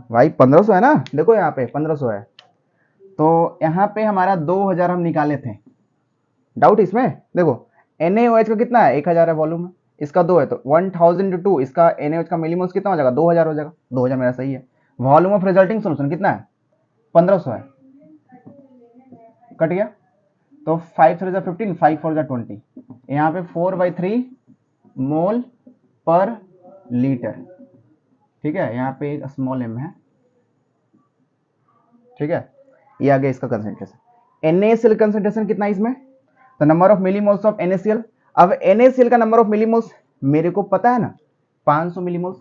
भाई, 1500 है ना, देखो यहाँ पे 1500 है। तो यहाँ पे हमारा 2000 हम निकाले थे, डाउट इसमें, देखो NaOH का कितना है, 1000 है वॉल्यूम में, इसका 2 है, तो 1000 × 2 इसका NaOH का मिलीमोल्स कितना हो जाएगा, 2000 हो जाएगा, 2000 मेरा सही है। वॉल्यूम ऑफ रिजल्टिंग सॉल्यूशन कितना है, 1500 है, कट गया। तो 5 3 15, 5 4 20, यहाँ पे 4/3 मोल पर लीटर, ठीक है, यहाँ पे एक स्मॉल m है, ठीक है, ये आ गया इसका कंसेंट्रेशन। NaCl कंसेंट्रेशन कितना है इसमें, तो number of millimoles of NaCl। अब NaCl का नंबर ऑफ मिलीमोल्स मेरे को पता है ना, 500 मिलीमोल्स,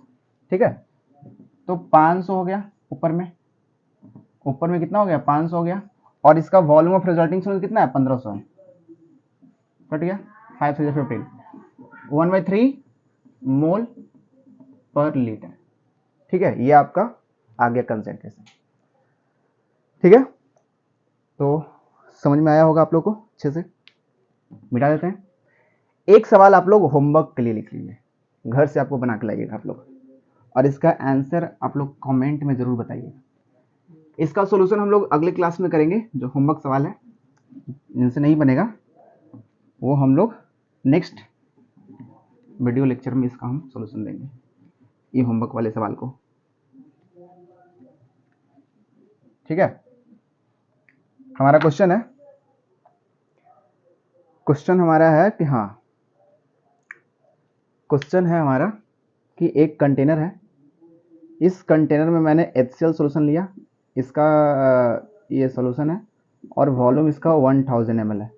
ठीक है, तो 500 हो गया, ऊपर में कितना हो गया, 500 हो गया, और इसका वॉल्यूम ऑफ रिजल्टिंग सॉल्यूशन कितना है, 1500 है, कट गया, 5 3 15, 1/3 मोल पर लीटर, ठीक है, ये आपका आ गया कंसेंट्रेशन, ठीक है। तो समझ में आया होगा आप लोग को, अच्छे से मिटा देते हैं। एक सवाल आप लोग होमवर्क के लिए लिख लीजिए, घर से आपको बना के लाइएगा आप लोग, और इसका आंसर आप लोग कमेंट में जरूर बताइएगा। इसका सॉल्यूशन हम लोग अगले क्लास में करेंगे, जो होमवर्क सवाल है जिनसे नहीं बनेगा वो हम लोग नेक्स्ट वीडियो लेक्चर में इसका हम सॉल्यूशन देंगे, ये होमवर्क वाले सवाल को, ठीक है। हमारा क्वेश्चन हमारा है कि हाँ, क्वेश्चन है हमारा कि एक कंटेनर है, इस कंटेनर में मैंने HCl सॉल्यूशन लिया, इसका ये सॉल्यूशन है, और वॉल्यूम इसका 1000 ml है,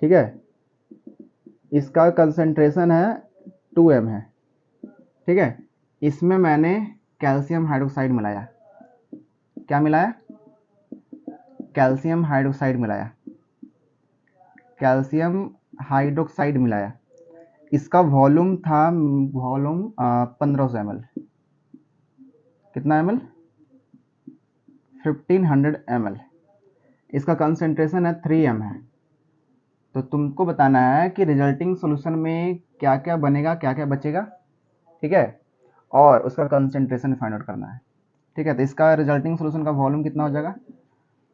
ठीक है, इसका कंसंट्रेशन है 2m है, ठीक है। इसमें मैंने कैल्शियम हाइड्रोक्साइड मिलाया, क्या मिलाया, कैल्शियम हाइड्रोक्साइड मिलाया, कैल्शियम हाइड्रोक्साइड मिलाया, इसका वॉल्यूम था 1500 ml, कितना ml, 1500 ml, इसका कंसंट्रेशन है 3m है। तो तुमको बताना है कि रिजल्टिंग सॉल्यूशन में क्या क्या बनेगा, क्या क्या बचेगा, ठीक है, और उसका कंसंट्रेशन फाइंड आउट करना है, ठीक है। तो इसका रिजल्टिंग सॉल्यूशन का वॉल्यूम कितना हो जाएगा,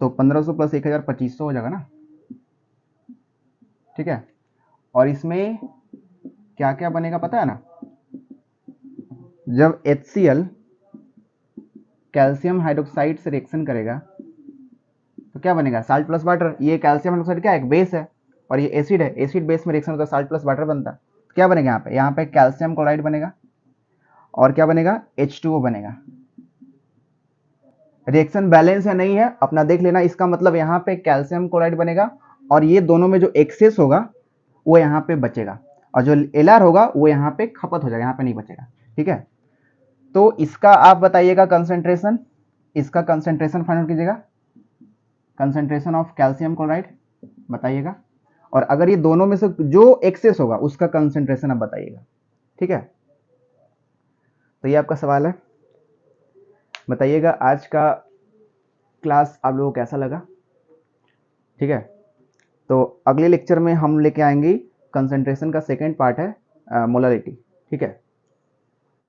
तो 1500 + 1000 2500 हो जाएगा ना, ठीक है। और इसमें क्या क्या बनेगा पता है ना, जब HCl कैल्शियम हाइड्रोक्साइड से रिएक्शन करेगा तो क्या बनेगा, साल्ट प्लस वाटर। ये कैल्शियम हाइड्रोक्साइड क्या है, एक बेस है, और ये एसिड है, एसिड बेस में रिएक्शन होता है, साल्ट प्लस वाटर बनता है, तो क्या बनेगा यहाँ पे कैल्शियम क्लोराइड बनेगा, और क्या बनेगा, H2O बनेगा। रिएक्शन बैलेंस है नहीं है अपना देख लेना, इसका मतलब यहाँ पे कैल्शियम क्लोराइड बनेगा, और ये दोनों में जो एक्सेस होगा वो यहाँ पे बचेगा, और जो Lr होगा वो यहाँ पे खपत हो जाएगा, यहाँ पे नहीं बचेगा, ठीक है। तो इसका आप बताइएगा कंसंट्रेशन, इसका कंसंट्रेशन फाइंड आउट कीजिएगा, कंसंट्रेशन ऑफ कैल्शियम क्लोराइड बताइएगा, और अगर ये दोनों में से जो एक्सेस होगा उसका कंसंट्रेशन आप बताइएगा, ठीक है। तो ये आपका सवाल है, बताइएगा आज का क्लास आप लोगों को कैसा लगा, ठीक है। तो अगले लेक्चर में हम लेके आएंगे कंसंट्रेशन का सेकेंड पार्ट है मोलारिटी, ठीक है।